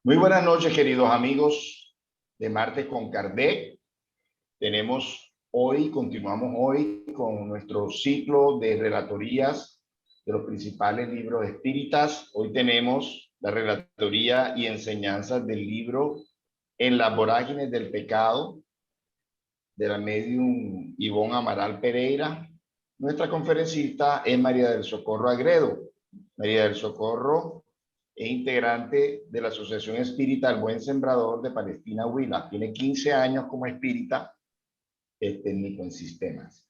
Muy buenas noches, queridos amigos de Martes con Kardec. Continuamos hoy con nuestro ciclo de relatorías de los principales libros espíritas. Hoy tenemos la relatoría y enseñanzas del libro En las vorágines del pecado, de la medium Ivonne Amaral Pereira. Nuestra conferencista es María del Socorro Agredo. María del Socorro es integrante de la Asociación Espírita El Buen Sembrador de Palestina Huila. Tiene 15 años como espírita, es técnico en sistemas.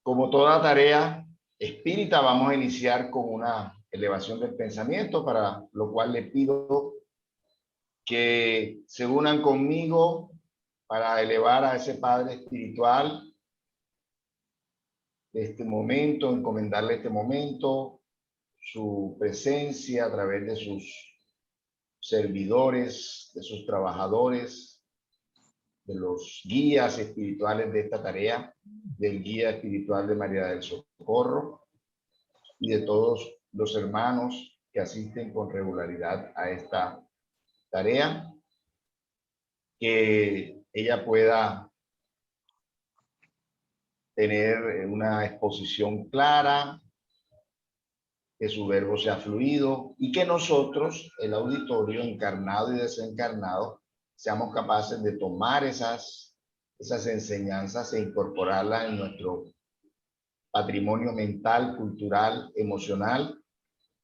Como toda tarea espírita, vamos a iniciar con una elevación del pensamiento, para lo cual le pido que se unan conmigo para elevar a ese Padre espiritual de este momento, encomendarle este momento, su presencia a través de sus servidores, de sus trabajadores, de los guías espirituales de esta tarea, del guía espiritual de María del Socorro y de todos los hermanos que asisten con regularidad a esta tarea, que ella pueda tener una exposición clara, que su verbo sea fluido y que nosotros, el auditorio encarnado y desencarnado, seamos capaces de tomar esas enseñanzas e incorporarlas en nuestro patrimonio mental, cultural, emocional,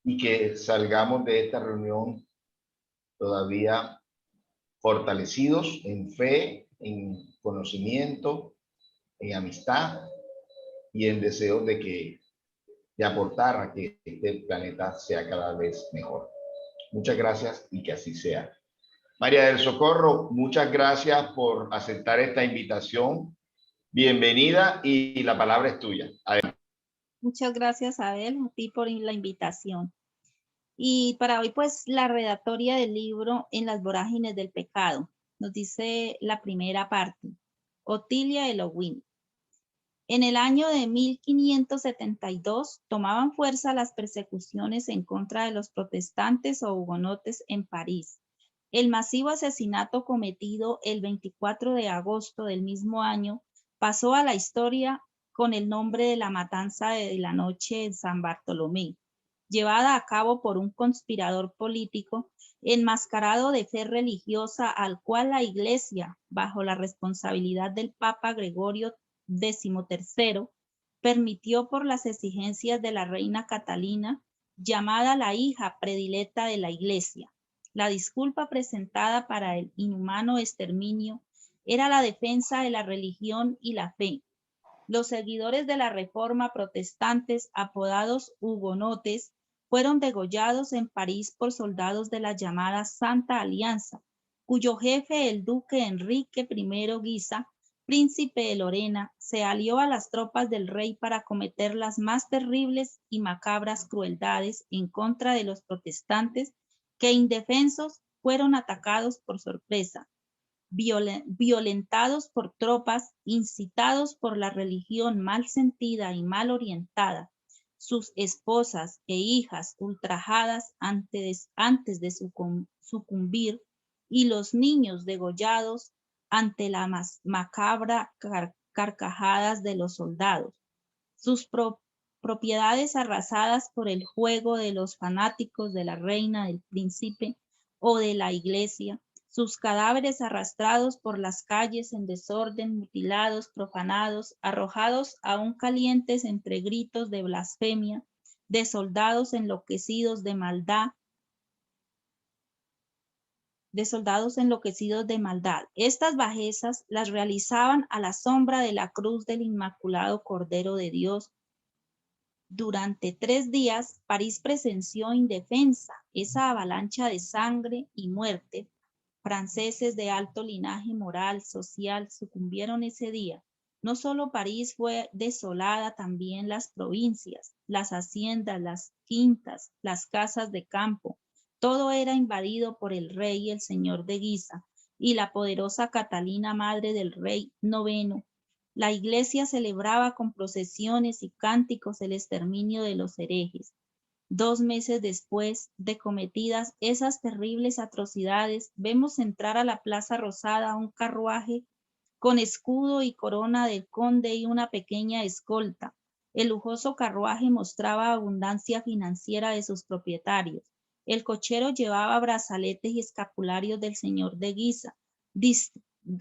y que salgamos de esta reunión todavía fortalecidos en fe, en conocimiento, en amistad y en deseo de aportar a que este planeta sea cada vez mejor. Muchas gracias y que así sea. María del Socorro, muchas gracias por aceptar esta invitación. Bienvenida y la palabra es tuya. Adelante. Muchas gracias, Abel, a ti por la invitación. Y para hoy, pues, la redactoria del libro En las vorágines del pecado. Nos dice la primera parte. Otilia Elohim. En el año de 1572 tomaban fuerza las persecuciones en contra de los protestantes o hugonotes en París. El masivo asesinato cometido el 24 de agosto del mismo año pasó a la historia con el nombre de la matanza de la noche en San Bartolomé, llevada a cabo por un conspirador político enmascarado de fe religiosa, al cual la Iglesia, bajo la responsabilidad del Papa Gregorio XIII, permitió por las exigencias de la reina Catalina, llamada la hija predilecta de la Iglesia. La disculpa presentada para el inhumano exterminio era la defensa de la religión y la fe. Los seguidores de la Reforma protestantes, apodados hugonotes, fueron degollados en París por soldados de la llamada Santa Alianza, cuyo jefe, el duque Enrique I Guisa, príncipe de Lorena, se alió a las tropas del rey para cometer las más terribles y macabras crueldades en contra de los protestantes, que indefensos fueron atacados por sorpresa, violentados por tropas, incitados por la religión mal sentida y mal orientada, sus esposas e hijas ultrajadas antes de sucumbir, y los niños degollados ante las macabras carcajadas de los soldados, sus propiedades arrasadas por el juego de los fanáticos de la reina, del príncipe o de la iglesia, sus cadáveres arrastrados por las calles en desorden, mutilados, profanados, arrojados aún calientes entre gritos de blasfemia, de soldados enloquecidos de maldad, Estas bajezas las realizaban a la sombra de la cruz del Inmaculado Cordero de Dios. Durante 3 días, París presenció indefensa esa avalancha de sangre y muerte. Franceses de alto linaje moral, social, sucumbieron ese día. No solo París fue desolada, también las provincias, las haciendas, las quintas, las casas de campo. Todo era invadido por el rey, el señor de Guisa, y la poderosa Catalina, madre del rey noveno. La iglesia celebraba con procesiones y cánticos el exterminio de los herejes. 2 meses después de cometidas esas terribles atrocidades, vemos entrar a la Plaza Rosada un carruaje con escudo y corona del conde y una pequeña escolta. El lujoso carruaje mostraba abundancia financiera de sus propietarios. El cochero llevaba brazaletes y escapularios del señor de Guisa,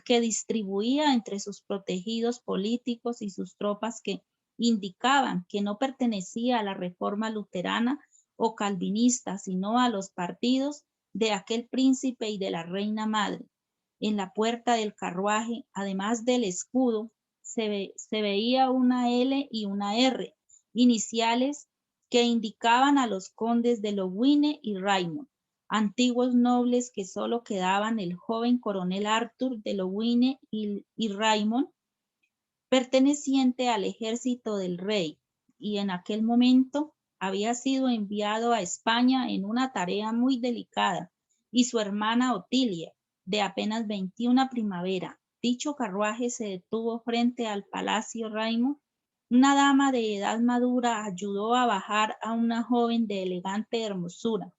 que distribuía entre sus protegidos políticos y sus tropas, que indicaban que no pertenecía a la reforma luterana o calvinista, sino a los partidos de aquel príncipe y de la reina madre. En la puerta del carruaje, además del escudo, se veía una L y una R, iniciales que indicaban a los condes de Lowine y Raymond, antiguos nobles que solo quedaban el joven coronel Arthur de Lowine y Raymond, perteneciente al ejército del rey, y en aquel momento había sido enviado a España en una tarea muy delicada, y su hermana Otilia, de apenas 21 primavera. Dicho carruaje se detuvo frente al Palacio Raymond. Una dama de edad madura ayudó a bajar a una joven de elegante hermosura.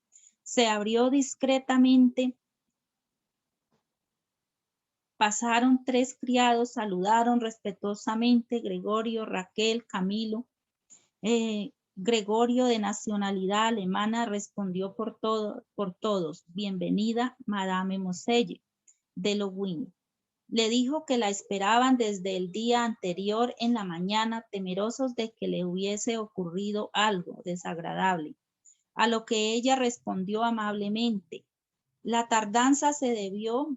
Se abrió discretamente. Pasaron 3 criados, saludaron respetuosamente Gregorio, Raquel, Camilo. Gregorio, de nacionalidad alemana, respondió por todos: bienvenida, Madame Moselle de Lowine. Le dijo que la esperaban desde el día anterior en la mañana, temerosos de que le hubiese ocurrido algo desagradable, a lo que ella respondió amablemente: la tardanza se debió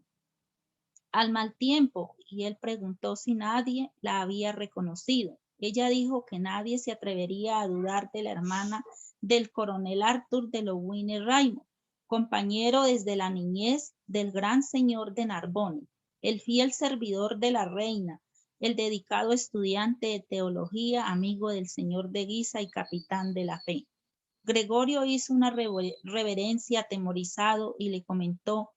al mal tiempo, y él preguntó si nadie la había reconocido. Ella dijo que nadie se atrevería a dudar de la hermana del coronel Arthur de Lowine Raymond, compañero desde la niñez del gran señor de Narbonne, el fiel servidor de la reina, el dedicado estudiante de teología, amigo del señor de Guisa y capitán de la fe. Gregorio hizo una reverencia atemorizado y le comentó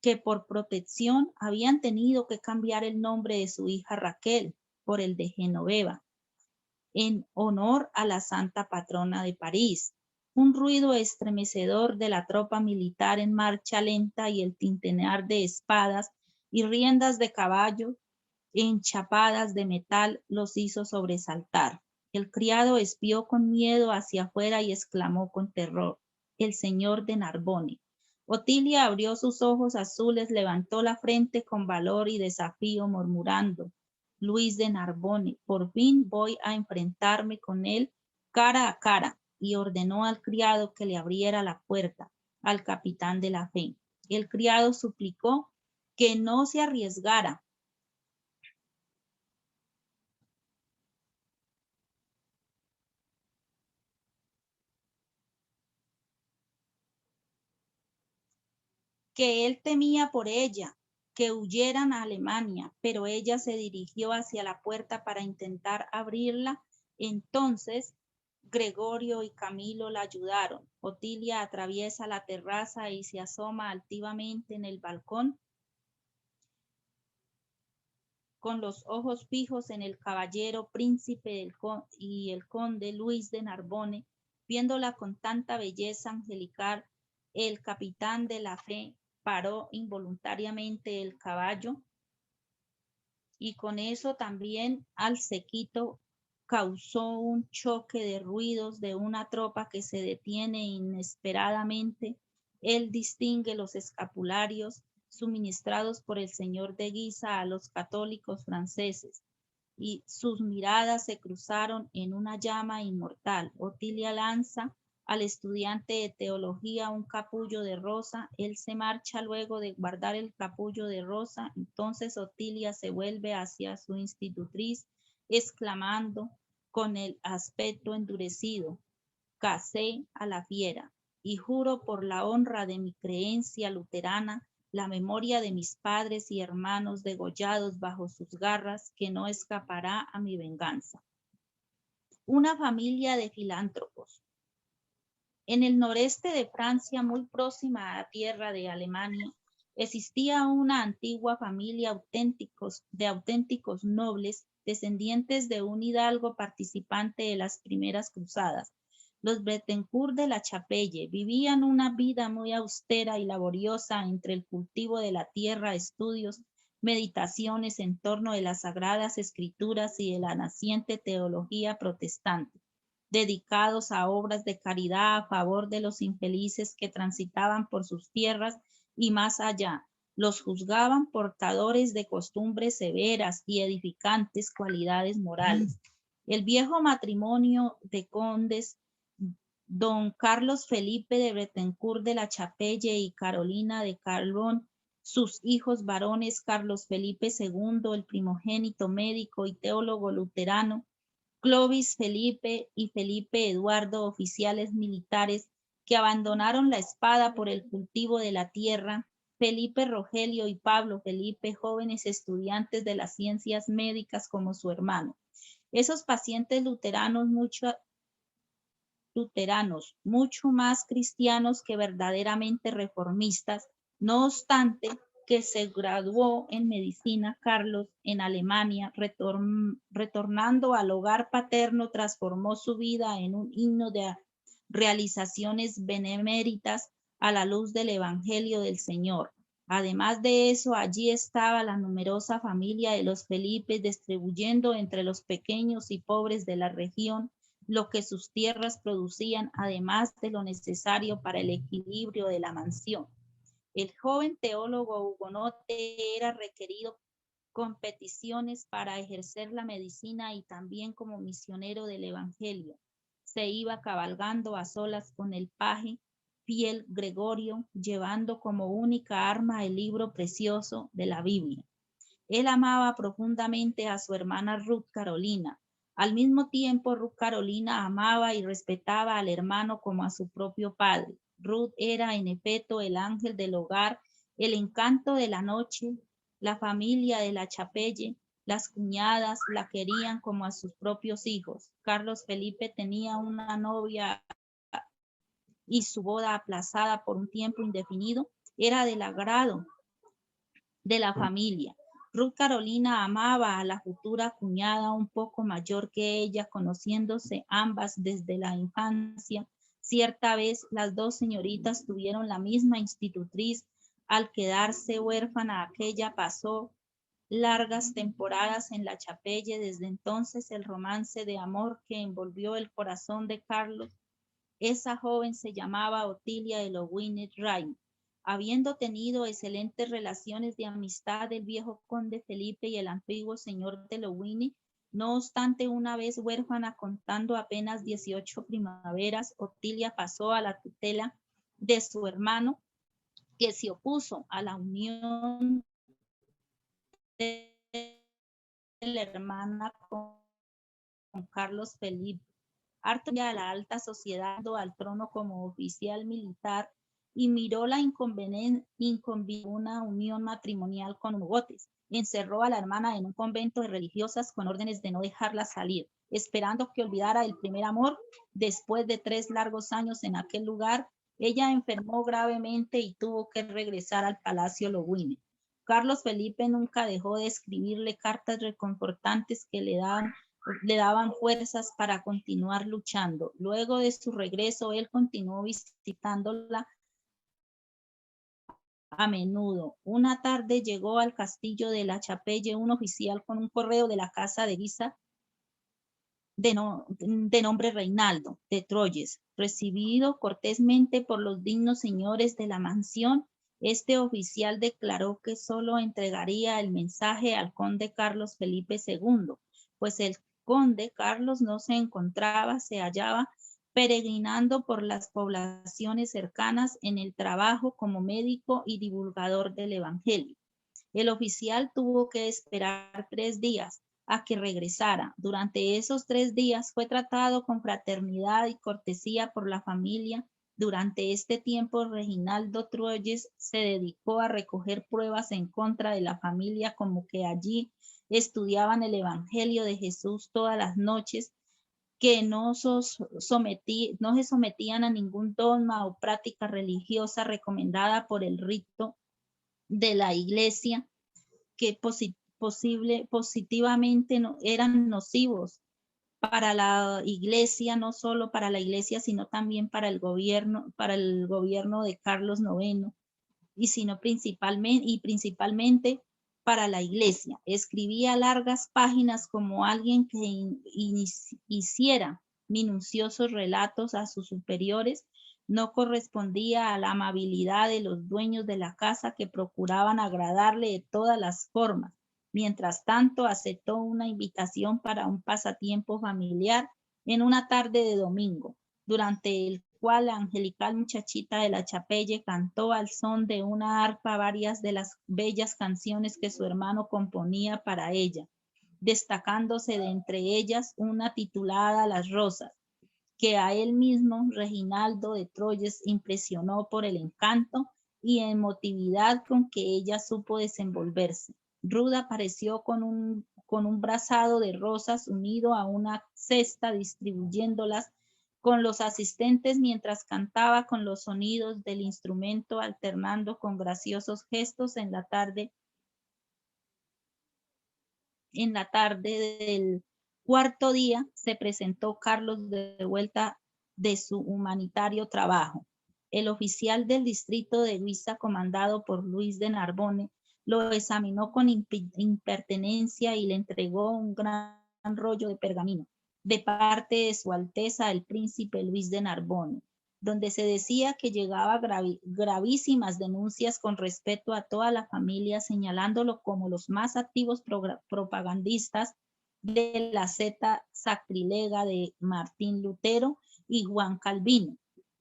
que por protección habían tenido que cambiar el nombre de su hija Raquel por el de Genoveva, en honor a la santa patrona de París. Un ruido estremecedor de la tropa militar en marcha lenta y el tintinear de espadas y riendas de caballo enchapadas de metal los hizo sobresaltar. El criado espió con miedo hacia afuera y exclamó con terror: el señor de Narbonne. Otilia abrió sus ojos azules, levantó la frente con valor y desafío, murmurando: Luis de Narbonne, por fin voy a enfrentarme con él cara a cara, y ordenó al criado que le abriera la puerta al capitán de la fe. El criado suplicó que no se arriesgara, que él temía por ella, que huyeran a Alemania, pero ella se dirigió hacia la puerta para intentar abrirla. Entonces Gregorio y Camilo la ayudaron. Otilia atraviesa la terraza y se asoma altivamente en el balcón, con los ojos fijos en el caballero príncipe y el conde Luis de Narbonne. Viéndola con tanta belleza angelical, el capitán de la fe paró involuntariamente el caballo, y con eso también al séquito causó un choque de ruidos de una tropa que se detiene inesperadamente. Él distingue los escapularios suministrados por el señor de Guisa a los católicos franceses, y sus miradas se cruzaron en una llama inmortal. Otilia lanza al estudiante de teología un capullo de rosa. Él se marcha luego de guardar el capullo de rosa. Entonces Otilia se vuelve hacia su institutriz, exclamando con el aspecto endurecido: casé a la fiera, y juro por la honra de mi creencia luterana, la memoria de mis padres y hermanos degollados bajo sus garras, que no escapará a mi venganza. Una familia de filántropos. En el noreste de Francia, muy próxima a la tierra de Alemania, existía una antigua familia de auténticos nobles, descendientes de un hidalgo participante de las primeras cruzadas. Los Bettencourt de la Chapelle vivían una vida muy austera y laboriosa entre el cultivo de la tierra, estudios, meditaciones en torno de las Sagradas Escrituras y de la naciente teología protestante, dedicados a obras de caridad a favor de los infelices que transitaban por sus tierras y más allá. Los juzgaban portadores de costumbres severas y edificantes cualidades morales. El viejo matrimonio de condes, don Carlos Felipe de Bettencourt de la Chapelle y Carolina de Carbón, sus hijos varones Carlos Felipe II, el primogénito médico y teólogo luterano, Clovis Felipe y Felipe Eduardo, oficiales militares que abandonaron la espada por el cultivo de la tierra, Felipe Rogelio y Pablo Felipe, jóvenes estudiantes de las ciencias médicas como su hermano. Esos pacientes luteranos, mucho más cristianos que verdaderamente reformistas, no obstante que se graduó en medicina Carlos en Alemania, retornando al hogar paterno, transformó su vida en un himno de realizaciones beneméritas a la luz del Evangelio del Señor. Además de eso, allí estaba la numerosa familia de los Felipes distribuyendo entre los pequeños y pobres de la región lo que sus tierras producían, además de lo necesario para el equilibrio de la mansión. El joven teólogo hugonote era requerido con peticiones para ejercer la medicina y también como misionero del Evangelio. Se iba cabalgando a solas con el paje fiel Gregorio, llevando como única arma el libro precioso de la Biblia. Él amaba profundamente a su hermana Ruth Carolina. Al mismo tiempo, Ruth Carolina amaba y respetaba al hermano como a su propio padre. Ruth era, en efecto, el ángel del hogar, el encanto de la noche. La familia de la Chapelle, las cuñadas, la querían como a sus propios hijos. Carlos Felipe tenía una novia y su boda aplazada por un tiempo indefinido era del agrado de la familia. Ruth Carolina amaba a la futura cuñada un poco mayor que ella, conociéndose ambas desde la infancia. Cierta vez las dos señoritas tuvieron la misma institutriz. Al quedarse huérfana aquella pasó largas temporadas en la Chapelle. Desde entonces el romance de amor que envolvió el corazón de Carlos, esa joven se llamaba Otilia de Lowini-Rain. Habiendo tenido excelentes relaciones de amistad el viejo conde Felipe y el antiguo señor de Lowini, no obstante, una vez huérfana, contando apenas 18 primaveras, Otilia pasó a la tutela de su hermano, que se opuso a la unión de la hermana con Carlos Felipe. Harto a la alta sociedad, al trono como oficial militar, y miró la inconveniente una unión matrimonial con Hugotes. Encerró a la hermana en un convento de religiosas con órdenes de no dejarla salir, esperando que olvidara el primer amor. Después de 3 largos años en aquel lugar, ella enfermó gravemente y tuvo que regresar al Palacio Lowini. Carlos Felipe nunca dejó de escribirle cartas reconfortantes que le daban fuerzas para continuar luchando. Luego de su regreso, él continuó visitándola a menudo. Una tarde llegó al castillo de la Chapelle un oficial con un correo de la casa de Guisa de nombre Reinaldo de Troyes. Recibido cortésmente por los dignos señores de la mansión, este oficial declaró que solo entregaría el mensaje al conde Carlos Felipe II, pues el conde Carlos no se encontraba, se hallaba peregrinando por las poblaciones cercanas en el trabajo como médico y divulgador del Evangelio. El oficial tuvo que esperar 3 días a que regresara. Durante esos 3 días fue tratado con fraternidad y cortesía por la familia. Durante este tiempo, Reginaldo Troyes se dedicó a recoger pruebas en contra de la familia, como que allí estudiaban el Evangelio de Jesús todas las noches, que no se sometían a ningún dogma o práctica religiosa recomendada por el rito de la iglesia, que positivamente eran nocivos para la iglesia, no solo para la iglesia, sino también para el gobierno de Carlos IX, principalmente para la iglesia. Escribía largas páginas como alguien que hiciera minuciosos relatos a sus superiores. No correspondía a la amabilidad de los dueños de la casa, que procuraban agradarle de todas las formas. Mientras tanto, aceptó una invitación para un pasatiempo familiar en una tarde de domingo, durante el cual la angelical muchachita de la Chapelle cantó al son de una arpa varias de las bellas canciones que su hermano componía para ella, destacándose de entre ellas una titulada Las Rosas, que a él mismo, Reginaldo de Troyes, impresionó por el encanto y emotividad con que ella supo desenvolverse. Ruda apareció con un brazado de rosas unido a una cesta, distribuyéndolas con los asistentes mientras cantaba con los sonidos del instrumento, alternando con graciosos gestos. En la tarde del cuarto día se presentó Carlos de vuelta de su humanitario trabajo. El oficial del distrito de Luisa, comandado por Luis de Narbonne, lo examinó con impertinencia y le entregó un gran rollo de pergamino de parte de su Alteza el príncipe Luis de Narbonne, donde se decía que llegaba gravísimas denuncias con respecto a toda la familia, señalándolo como los más activos propagandistas de la secta sacrilega de Martín Lutero y Juan Calvino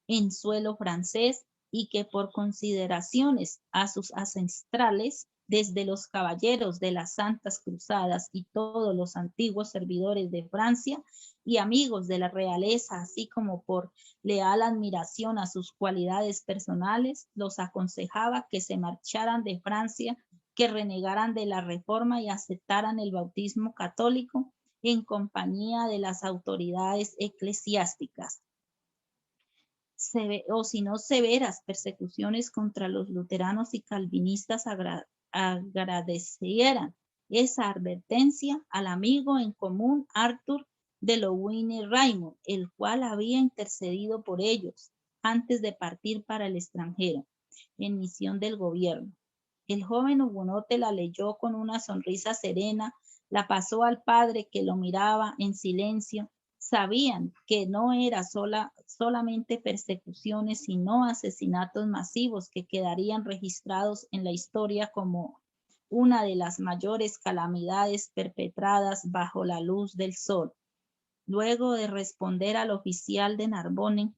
en suelo francés, y que por consideraciones a sus ancestrales, desde los caballeros de las Santas Cruzadas y todos los antiguos servidores de Francia y amigos de la realeza, así como por leal admiración a sus cualidades personales, los aconsejaba que se marcharan de Francia, que renegaran de la Reforma y aceptaran el bautismo católico en compañía de las autoridades eclesiásticas, o si no severas persecuciones contra los luteranos y calvinistas. Agradecieran esa advertencia al amigo en común Arthur de Lowine Raymond, el cual había intercedido por ellos antes de partir para el extranjero en misión del gobierno. El joven hugonote la leyó con una sonrisa serena, la pasó al padre, que lo miraba en silencio. Sabían que no era solamente persecuciones, sino asesinatos masivos que quedarían registrados en la historia como una de las mayores calamidades perpetradas bajo la luz del sol. Luego de responder al oficial de Narbonne,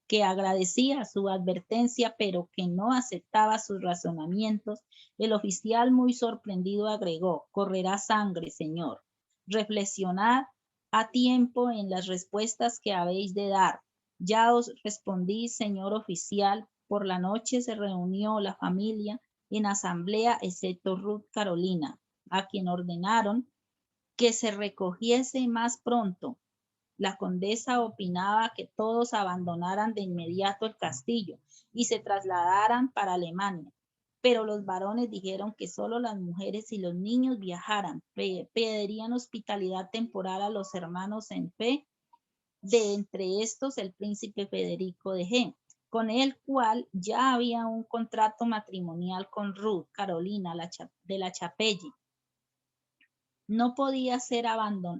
que agradecía su advertencia, pero que no aceptaba sus razonamientos, el oficial, muy sorprendido, agregó: correrá sangre, señor. Reflexionad a tiempo en las respuestas que habéis de dar. Ya os respondí, señor oficial. Por la noche se reunió la familia en asamblea, excepto Ruth Carolina, a quien ordenaron que se recogiese más pronto. La condesa opinaba que todos abandonaran de inmediato el castillo y se trasladaran para Alemania, pero los varones dijeron que solo las mujeres y los niños viajaran. Pedirían hospitalidad temporal a los hermanos en fe, de entre estos el príncipe Federico de G, con el cual ya había un contrato matrimonial con Ruth Carolina de la Chapelle.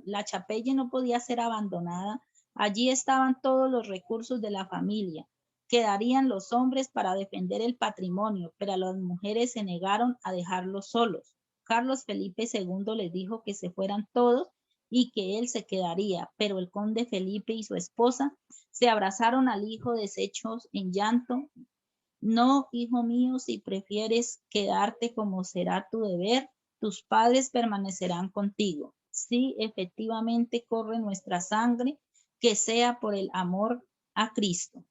La Chapelle no podía ser abandonada. Allí estaban todos los recursos de la familia. Quedarían los hombres para defender el patrimonio, pero las mujeres se negaron a dejarlos solos. Carlos Felipe II les dijo que se fueran todos y que él se quedaría, pero el conde Felipe y su esposa se abrazaron al hijo deshechos en llanto. No, hijo mío, si prefieres quedarte como será tu deber, tus padres permanecerán contigo. Si efectivamente corre nuestra sangre, que sea por el amor a Cristo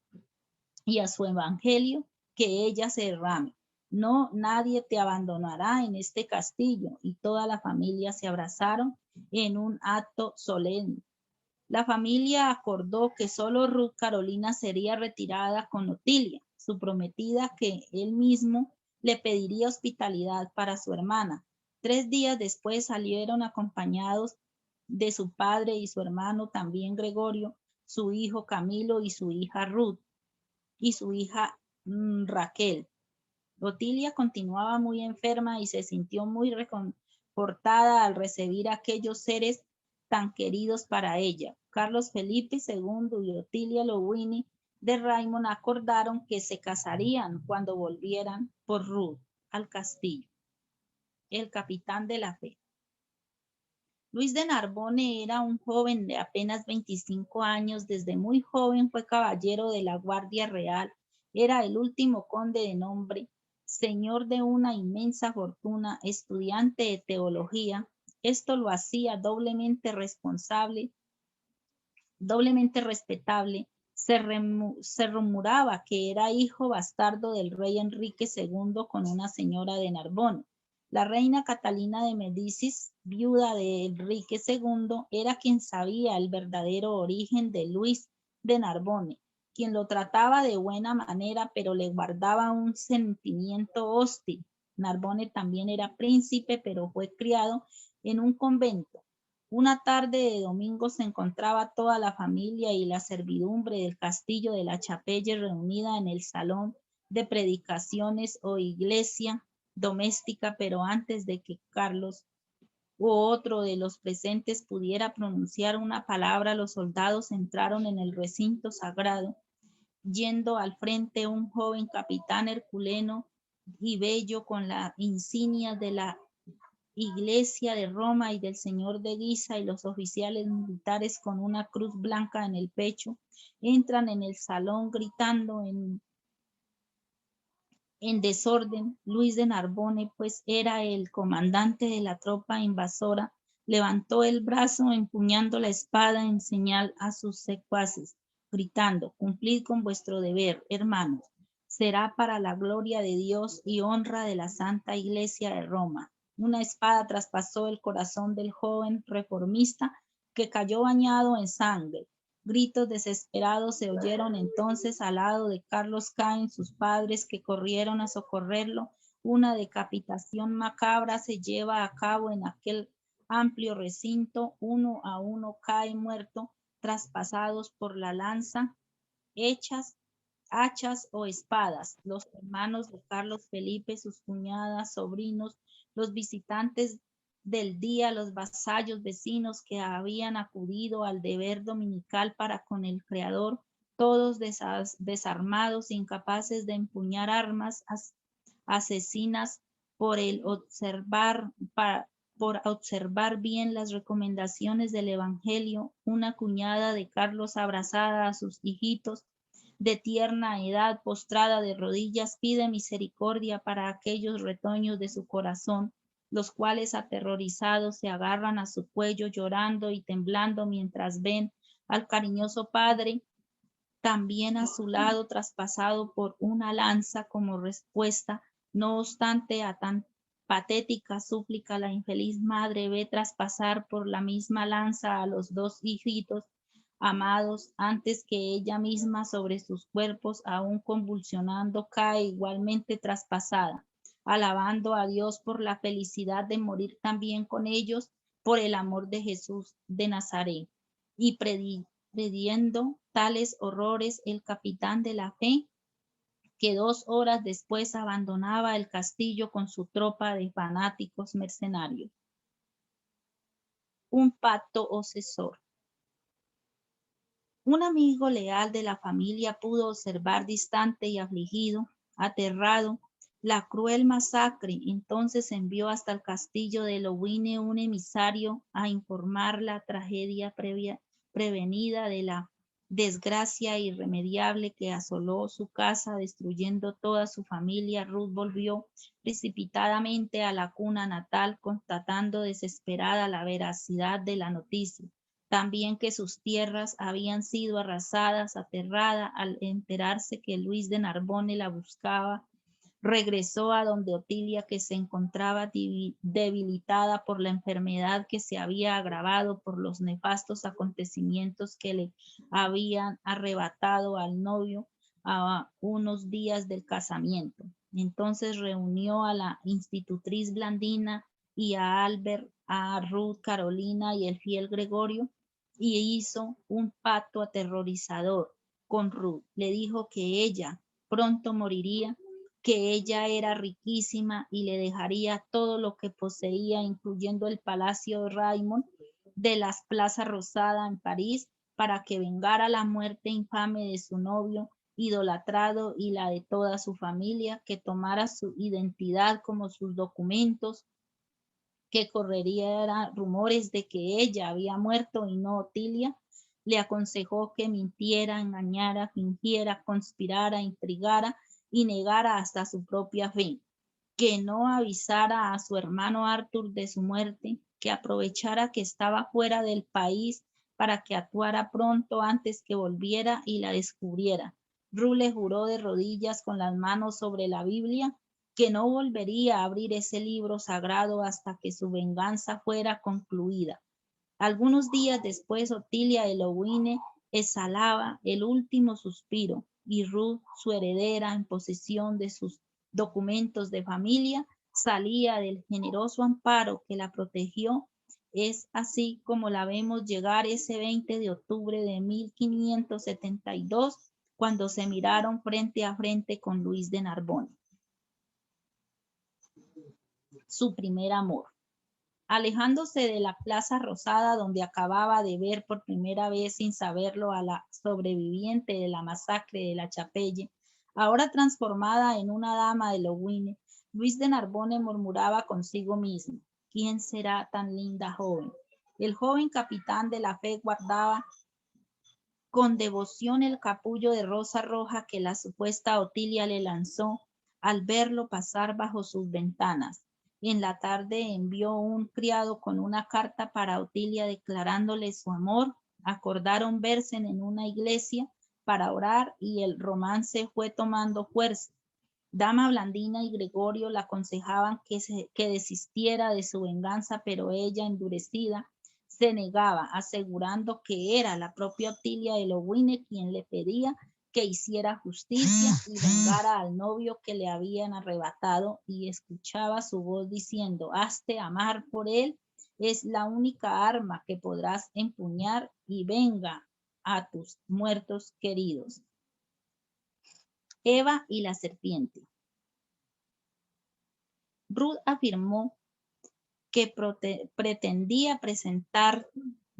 y a su evangelio, que ella se derrame. No, nadie te abandonará en este castillo. Y toda la familia se abrazaron en un acto solemne. La familia acordó que solo Ruth Carolina sería retirada con Otilia, su prometida, que él mismo le pediría hospitalidad para su hermana. 3 días después salieron acompañados de su padre y su hermano también Gregorio, su hijo Camilo y su hija Ruth y su hija Raquel. Otilia continuaba muy enferma y se sintió muy reconfortada al recibir a aquellos seres tan queridos para ella. Carlos Felipe II y Otilia Lowini de Raymond acordaron que se casarían cuando volvieran por Ruth al castillo. El capitán de la fe. Luis de Narbone era un joven de apenas 25 años. Desde muy joven fue caballero de la Guardia Real. Era el último conde de nombre, señor de una inmensa fortuna, estudiante de teología. Esto lo hacía doblemente responsable, doblemente respetable. Se rumoraba que era hijo bastardo del rey Enrique II con una señora de Narbona. La reina Catalina de Médicis, viuda de Enrique II, era quien sabía el verdadero origen de Luis de Narbone, quien lo trataba de buena manera, pero le guardaba un sentimiento hostil. Narbone también era príncipe, pero fue criado en un convento. Una tarde de domingo se encontraba toda la familia y la servidumbre del castillo de la Chapelle reunida en el salón de predicaciones o iglesia doméstica, pero antes de que Carlos u otro de los presentes pudiera pronunciar una palabra, los soldados entraron en el recinto sagrado, yendo al frente un joven capitán herculeno y bello con la insignia de la Iglesia de Roma y del Señor de Guisa, y los oficiales militares con una cruz blanca en el pecho entran en el salón gritando en desorden. Luis de Narbone, pues era el comandante de la tropa invasora, levantó el brazo empuñando la espada en señal a sus secuaces, gritando: cumplid con vuestro deber, hermanos, será para la gloria de Dios y honra de la Santa Iglesia de Roma. Una espada traspasó el corazón del joven reformista, que cayó bañado en sangre. Gritos desesperados se oyeron entonces al lado de Carlos caen sus padres, que corrieron a socorrerlo. Una decapitación macabra se lleva a cabo en aquel amplio recinto. Uno a uno cae muerto, traspasados por la lanza, hachas o espadas. Los hermanos de Carlos Felipe, sus cuñadas, sobrinos, los visitantes del día, los vasallos vecinos que habían acudido al deber dominical para con el Creador, todos desarmados, incapaces de empuñar armas, asesinas por por observar bien las recomendaciones del Evangelio. Una cuñada de Carlos, abrazada a sus hijitos de tierna edad, postrada de rodillas, pide misericordia para aquellos retoños de su corazón, los cuales aterrorizados se agarran a su cuello llorando y temblando mientras ven al cariñoso padre también a su lado traspasado por una lanza como respuesta. No obstante a tan patética súplica, la infeliz madre ve traspasar por la misma lanza a los dos hijitos amados antes que ella misma. Sobre sus cuerpos, aún convulsionando, cae igualmente traspasada, alabando a Dios por la felicidad de morir también con ellos por el amor de Jesús de Nazaret. Y prediendo tales horrores, el capitán de la fe, que 2 horas después abandonaba el castillo con su tropa de fanáticos mercenarios. Un pacto obsesor. Un amigo leal de la familia pudo observar distante y afligido, aterrado, la cruel masacre. Entonces envió hasta el castillo de Lowine un emisario a informar la tragedia prevenida de la desgracia irremediable que asoló su casa, destruyendo toda su familia. Ruth volvió precipitadamente a la cuna natal, constatando desesperada la veracidad de la noticia. También que sus tierras habían sido arrasadas. Aterrada al enterarse que Luis de Narbone la buscaba, regresó a donde Otilia, que se encontraba debilitada por la enfermedad que se había agravado por los nefastos acontecimientos que le habían arrebatado al novio a unos días del casamiento. Entonces reunió a la institutriz Blandina y a Albert a Ruth, Carolina y el fiel Gregorio y hizo un pacto aterrorizador con Ruth. Le dijo que ella pronto moriría, que ella era riquísima y le dejaría todo lo que poseía, incluyendo el Palacio de Raymond de las Plaza Rosada en París, para que vengara la muerte infame de su novio idolatrado y la de toda su familia, que tomara su identidad como sus documentos, que correría rumores de que ella había muerto y no Otilia. Le aconsejó que mintiera, engañara, fingiera, conspirara, intrigara y negara hasta su propia fe, que no avisara a su hermano Arthur de su muerte, que aprovechara que estaba fuera del país para que actuara pronto antes que volviera y la descubriera. Ruth le juró de rodillas con las manos sobre la Biblia que no volvería a abrir ese libro sagrado hasta que su venganza fuera concluida. Algunos días después, Otilia de Lowine exhalaba el último suspiro y Ruth, su heredera en posesión de sus documentos de familia, salía del generoso amparo que la protegió. Es así como la vemos llegar ese 20 de octubre de 1572, cuando se miraron frente a frente con Luis de Narbona. Su primer amor. Alejándose de la Plaza Rosada, donde acababa de ver por primera vez sin saberlo a la sobreviviente de la masacre de la Chapelle, ahora transformada en una dama de Lowine, Luis de Narbona murmuraba consigo mismo: ¿quién será tan linda joven? El joven capitán de la fe guardaba con devoción el capullo de rosa roja que la supuesta Otilia le lanzó al verlo pasar bajo sus ventanas. En la tarde envió un criado con una carta para Otilia declarándole su amor. Acordaron verse en una iglesia para orar y el romance fue tomando fuerza. Dama Blandina y Gregorio la aconsejaban que desistiera de su venganza, pero ella, endurecida, se negaba, asegurando que era la propia Otilia de Lowine quien le pedía que hiciera justicia y vengara al novio que le habían arrebatado, y escuchaba su voz diciendo: hazte amar por él, es la única arma que podrás empuñar, y venga a tus muertos queridos. Eva y la serpiente. Ruth afirmó que pretendía presentar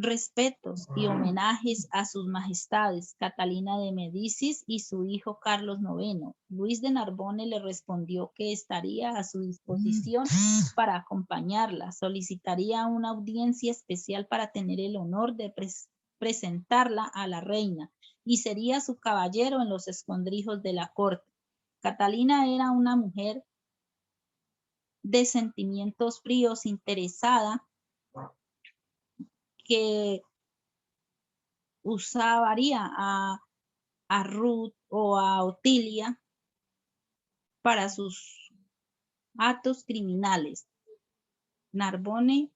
respetos y homenajes a sus majestades Catalina de Médicis y su hijo Carlos IX. Luis de Narbona le respondió que estaría a su disposición para acompañarla. Solicitaría una audiencia especial para tener el honor de presentarla a la reina y sería su caballero en los escondrijos de la corte. Catalina era una mujer de sentimientos fríos, interesada, que usaría a Ruth o a Otilia para sus actos criminales. Narbona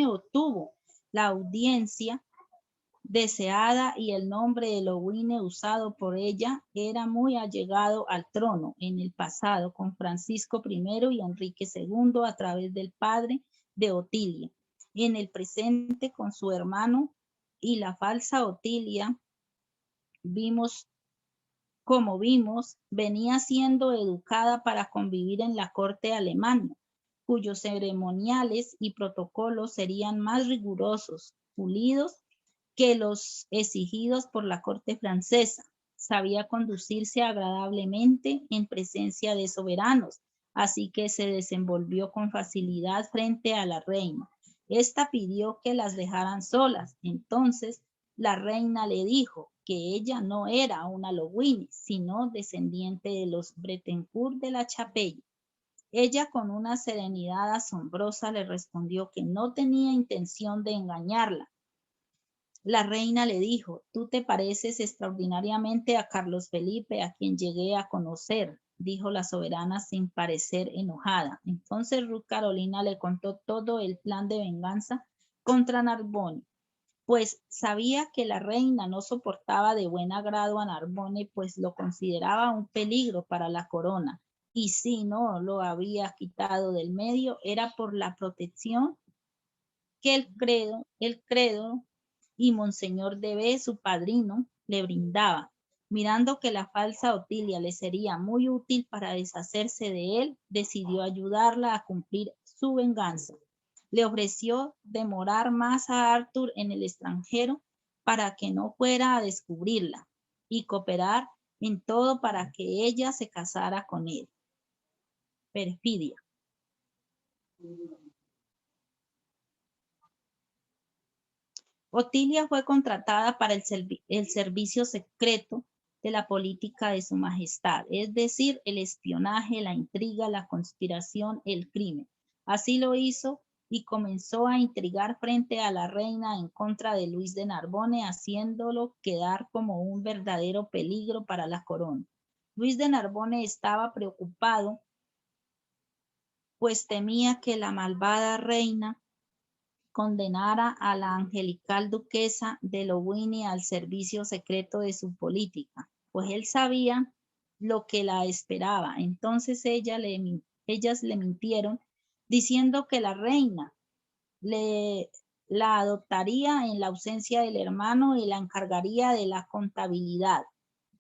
obtuvo la audiencia deseada y el nombre de Lowine usado por ella era muy allegado al trono en el pasado con Francisco I y Enrique II a través del padre de Otilia. En el presente con su hermano y la falsa Otilia, venía siendo educada para convivir en la corte alemana, cuyos ceremoniales y protocolos serían más rigurosos, pulidos, que los exigidos por la corte francesa. Sabía conducirse agradablemente en presencia de soberanos, así que se desenvolvió con facilidad frente a la reina. Esta pidió que las dejaran solas. Entonces la reina le dijo que ella no era una Lowine, sino descendiente de los Bretencourt de la Chapelle. Ella, con una serenidad asombrosa, le respondió que no tenía intención de engañarla. La reina le dijo: tú te pareces extraordinariamente a Carlos Felipe, a quien llegué a conocer, dijo la soberana sin parecer enojada. Entonces Ruth Carolina le contó todo el plan de venganza contra Narbona, pues sabía que la reina no soportaba de buen agrado a Narbona, pues lo consideraba un peligro para la corona. y si no lo había quitado del medio, era por la protección que el credo y Monseñor de B, su padrino, le brindaba. Mirando que la falsa Otilia le sería muy útil para deshacerse de él, decidió ayudarla a cumplir su venganza. Le ofreció demorar más a Arthur en el extranjero para que no fuera a descubrirla y cooperar en todo para que ella se casara con él. Perfidia. Otilia fue contratada para el servicio secreto de la política de su majestad, es decir, el espionaje, la intriga, la conspiración, el crimen. Así lo hizo y comenzó a intrigar frente a la reina en contra de Luis de Narbonne, haciéndolo quedar como un verdadero peligro para la corona. Luis de Narbonne estaba preocupado, pues temía que la malvada reina condenara a la angelical duquesa de Lowini al servicio secreto de su política, pues él sabía lo que la esperaba. Entonces ellas le mintieron diciendo que la reina la adoptaría en la ausencia del hermano y la encargaría de la contabilidad,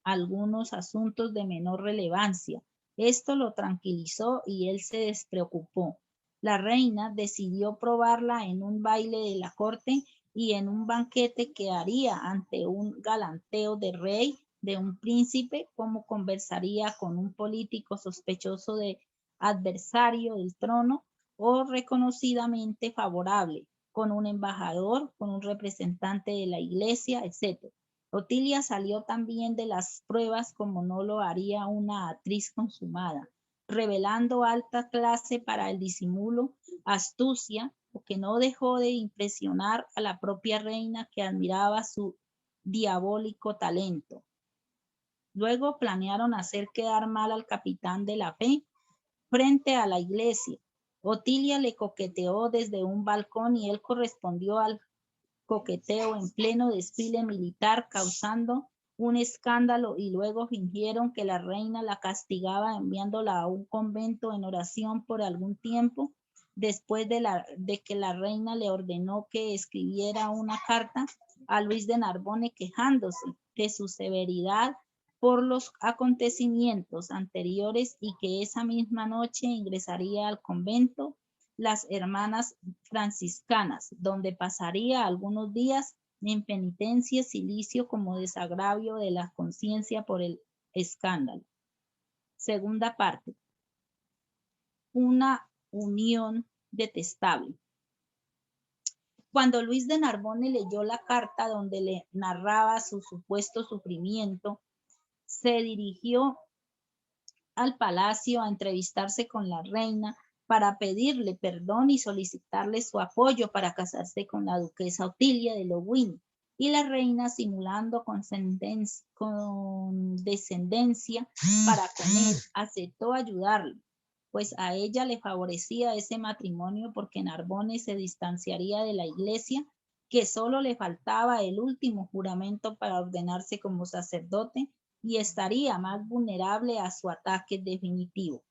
algunos asuntos de menor relevancia. Esto lo tranquilizó y él se despreocupó. La reina decidió probarla en un baile de la corte y en un banquete que haría ante un galanteo de rey, de un príncipe, como conversaría con un político sospechoso de adversario del trono o reconocidamente favorable, con un embajador, con un representante de la iglesia, etc. Otilia salió también de las pruebas como no lo haría una actriz consumada, revelando alta clase para el disimulo, astucia, porque no dejó de impresionar a la propia reina que admiraba su diabólico talento. Luego planearon hacer quedar mal al capitán de la fe frente a la iglesia. Otilia le coqueteó desde un balcón y él correspondió al coqueteo en pleno desfile militar, causando un escándalo, y luego fingieron que la reina la castigaba enviándola a un convento en oración por algún tiempo, después de que la reina le ordenó que escribiera una carta a Luis de Narbonne quejándose de su severidad por los acontecimientos anteriores y que esa misma noche ingresaría al convento las hermanas franciscanas, donde pasaría algunos días en penitencia, silicio como desagravio de la conciencia por el escándalo. Segunda parte. Una unión detestable. Cuando Luis de Narbonne leyó la carta donde le narraba su supuesto sufrimiento, se dirigió al palacio a entrevistarse con la reina para pedirle perdón y solicitarle su apoyo para casarse con la duquesa Otilia de Lowini. Y la reina, simulando condescendencia para con él, aceptó ayudarlo, pues a ella le favorecía ese matrimonio porque Narbonne se distanciaría de la iglesia, que solo le faltaba el último juramento para ordenarse como sacerdote y estaría más vulnerable a su ataque definitivo.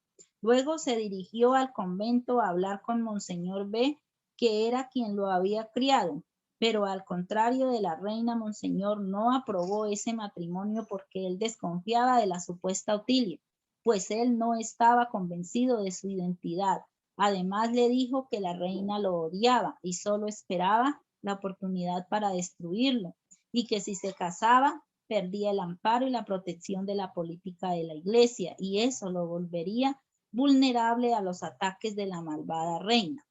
Luego se dirigió al convento a hablar con Monseñor B, que era quien lo había criado, pero al contrario de la reina, Monseñor no aprobó ese matrimonio porque él desconfiaba de la supuesta Otilia, pues él no estaba convencido de su identidad. Además le dijo que la reina lo odiaba y solo esperaba la oportunidad para destruirlo, y que si se casaba perdía el amparo y la protección de la política de la iglesia, y eso lo volvería vulnerable a los ataques de la malvada reina.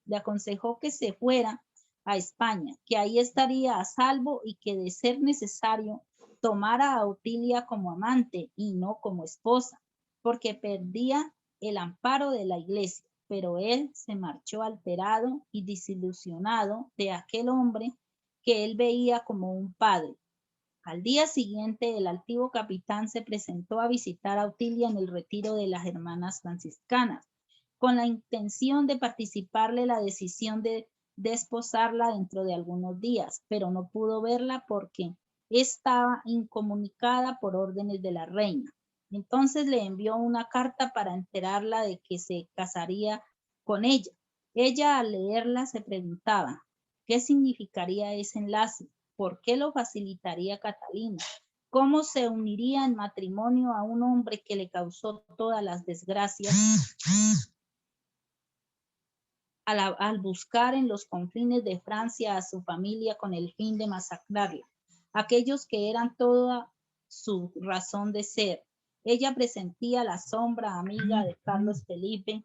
Le aconsejó que se fuera a España, que ahí estaría a salvo y que de ser necesario tomara a Otilia como amante y no como esposa, porque perdía el amparo de la iglesia. Pero él se marchó alterado y desilusionado de aquel hombre que él veía como un padre. Al día siguiente, el altivo capitán se presentó a visitar a Otilia en el retiro de las hermanas franciscanas, con la intención de participarle la decisión de desposarla dentro de algunos días, pero no pudo verla porque estaba incomunicada por órdenes de la reina. Entonces le envió una carta para enterarla de que se casaría con ella. Ella al leerla se preguntaba, ¿qué significaría ese enlace? ¿Por qué lo facilitaría Catalina? ¿Cómo se uniría en matrimonio a un hombre que le causó todas las desgracias al buscar en los confines de Francia a su familia con el fin de masacrarla? Aquellos que eran toda su razón de ser. Ella presentía la sombra amiga de Carlos Felipe,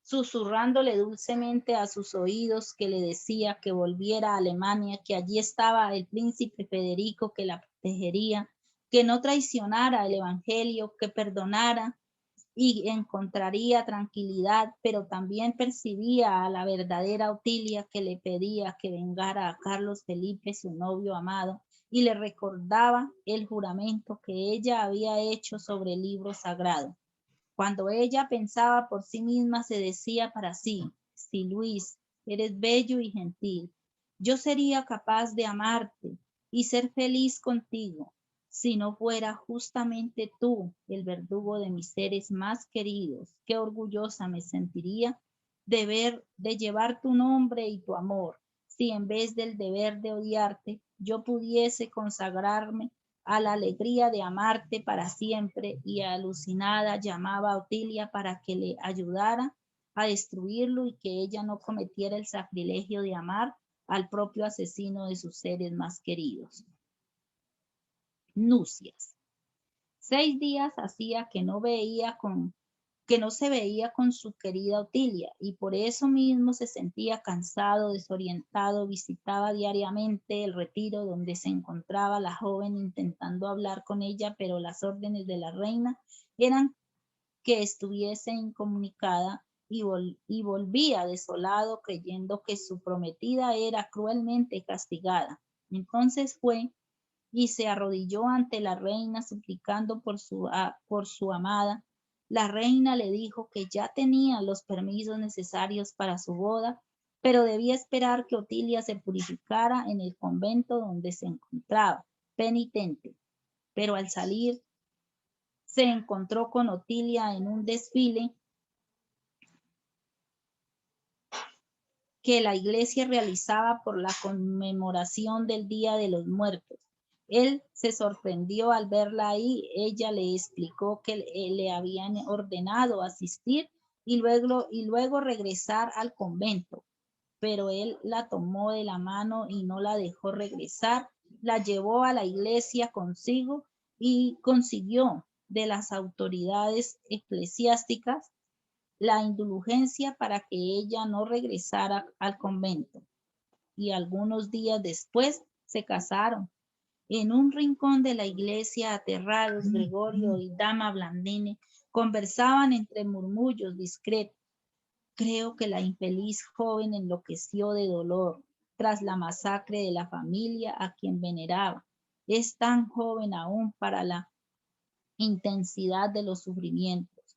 susurrándole dulcemente a sus oídos que le decía que volviera a Alemania, que allí estaba el príncipe Federico que la protegería, que no traicionara el evangelio, que perdonara y encontraría tranquilidad, pero también percibía a la verdadera Otilia que le pedía que vengara a Carlos Felipe, su novio amado, y le recordaba el juramento que ella había hecho sobre el libro sagrado. Cuando ella pensaba por sí misma, se decía para sí, si Luis, eres bello y gentil, yo sería capaz de amarte y ser feliz contigo, si no fuera justamente tú el verdugo de mis seres más queridos. Qué orgullosa me sentiría de llevar tu nombre y tu amor, si en vez del deber de odiarte, yo pudiese consagrarme a la alegría de amarte para siempre, y alucinada llamaba a Otilia para que le ayudara a destruirlo y que ella no cometiera el sacrilegio de amar al propio asesino de sus seres más queridos. Nupcias. 6 días hacía que no se veía con su querida Otilia, y por eso mismo se sentía cansado, desorientado. Visitaba diariamente el retiro donde se encontraba la joven intentando hablar con ella, pero las órdenes de la reina eran que estuviese incomunicada, y volvía desolado creyendo que su prometida era cruelmente castigada. Entonces fue y se arrodilló ante la reina suplicando por su amada. La reina le dijo que ya tenía los permisos necesarios para su boda, pero debía esperar que Otilia se purificara en el convento donde se encontraba, penitente. Pero al salir, se encontró con Otilia en un desfile que la iglesia realizaba por la conmemoración del Día de los Muertos. Él se sorprendió al verla ahí. Ella le explicó que le habían ordenado asistir y luego regresar al convento, pero él la tomó de la mano y no la dejó regresar. La llevó a la iglesia consigo y consiguió de las autoridades eclesiásticas la indulgencia para que ella no regresara al convento. Y algunos días después se casaron. En un rincón de la iglesia, aterrados, Gregorio y dama Blandine conversaban entre murmullos discretos. Creo que la infeliz joven enloqueció de dolor tras la masacre de la familia a quien veneraba. Es tan joven aún para la intensidad de los sufrimientos.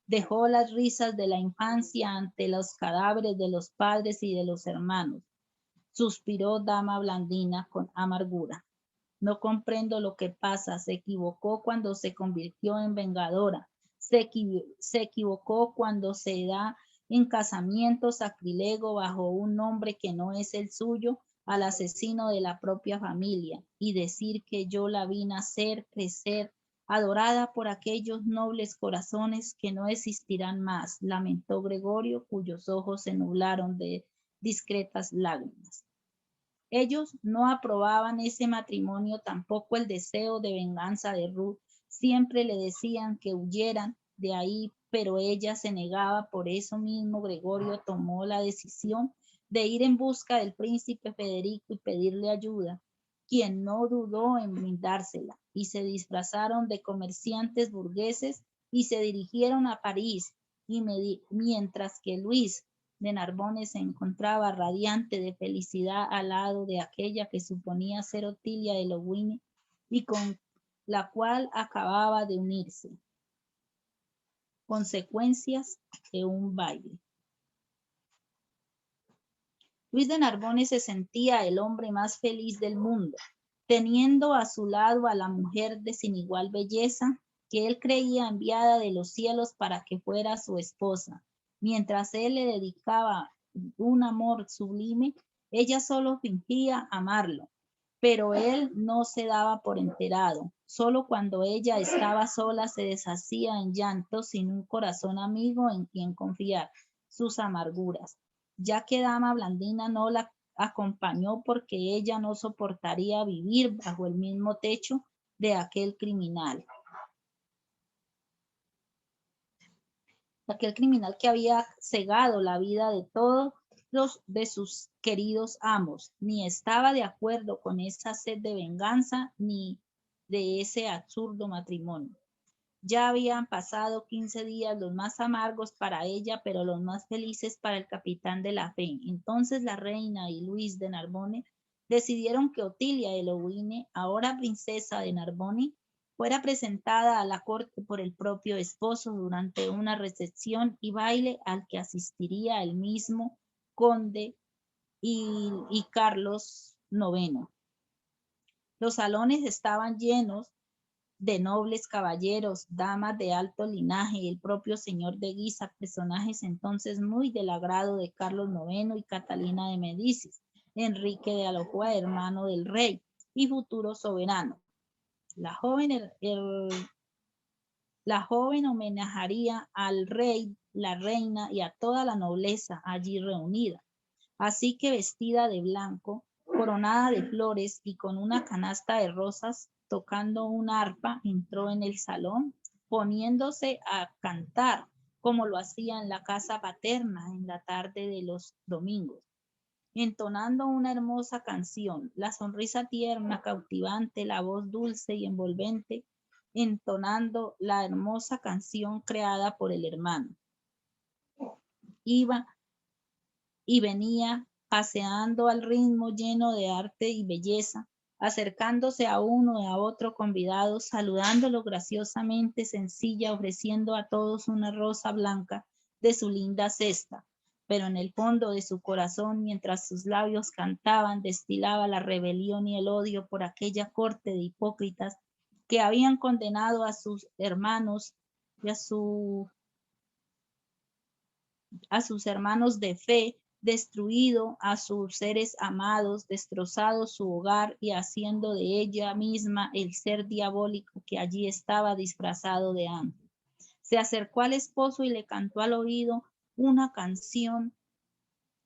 Dejó las risas de la infancia ante los cadáveres de los padres y de los hermanos. Suspiró dama Blandina con amargura. No comprendo lo que pasa. Se equivocó cuando se convirtió en vengadora. Se equivocó cuando se da en casamiento sacrilego bajo un nombre que no es el suyo al asesino de la propia familia, y decir que yo la vi nacer, crecer, adorada por aquellos nobles corazones que no existirán más, lamentó Gregorio, cuyos ojos se nublaron de discretas lágrimas. Ellos no aprobaban ese matrimonio, tampoco el deseo de venganza de Ruth. Siempre le decían que huyeran de ahí, pero ella se negaba. Por eso mismo Gregorio tomó la decisión de ir en busca del príncipe Federico y pedirle ayuda, quien no dudó en brindársela, y se disfrazaron de comerciantes burgueses y se dirigieron a París, y mientras que Luis de Narbonne se encontraba radiante de felicidad al lado de aquella que suponía ser Otilia de Longwy y con la cual acababa de unirse. Consecuencias de un baile. Luis de Narbonne se sentía el hombre más feliz del mundo. teniendo a su lado a la mujer de sin igual belleza, que él creía enviada de los cielos para que fuera su esposa. Mientras él le dedicaba un amor sublime, ella solo fingía amarlo, pero él no se daba por enterado. Solo cuando ella estaba sola se deshacía en llanto, sin un corazón amigo en quien confiar sus amarguras, ya que dama Blandina no la acompañó porque ella no soportaría vivir bajo el mismo techo de aquel criminal. Aquel criminal que había cegado la vida de todos los de sus queridos amos, ni estaba de acuerdo con esa sed de venganza ni de ese absurdo matrimonio. Ya habían pasado 15 días, los más amargos para ella, pero los más felices para el capitán de la fe. Entonces la reina y Luis de Narbonne decidieron que Otilia de Longines, ahora princesa de Narbonne, fuera presentada a la corte por el propio esposo durante una recepción y baile al que asistiría el mismo conde y Carlos IX. Los salones estaban llenos de nobles caballeros, damas de alto linaje y el propio señor de Guisa, personajes entonces muy del agrado de Carlos IX y Catalina de Medicis, Enrique de Alojua, hermano del rey y futuro soberano. La joven homenajaría al rey, la reina y a toda la nobleza allí reunida. Así que vestida de blanco, coronada de flores y con una canasta de rosas, tocando una arpa, entró en el salón, poniéndose a cantar, como lo hacía en la casa paterna en la tarde de los domingos, entonando una hermosa canción, la sonrisa tierna, cautivante, la voz dulce y envolvente, entonando la hermosa canción creada por el hermano. Iba y venía paseando al ritmo lleno de arte y belleza, acercándose a uno y a otro convidado, saludándolo graciosamente, sencilla, ofreciendo a todos una rosa blanca de su linda cesta. Pero en el fondo de su corazón, mientras sus labios cantaban, destilaba la rebelión y el odio por aquella corte de hipócritas que habían condenado a sus hermanos y a sus hermanos de fe, destruido a sus seres amados, destrozado su hogar y haciendo de ella misma el ser diabólico que allí estaba disfrazado de ángel. Se acercó al esposo y le cantó al oído una canción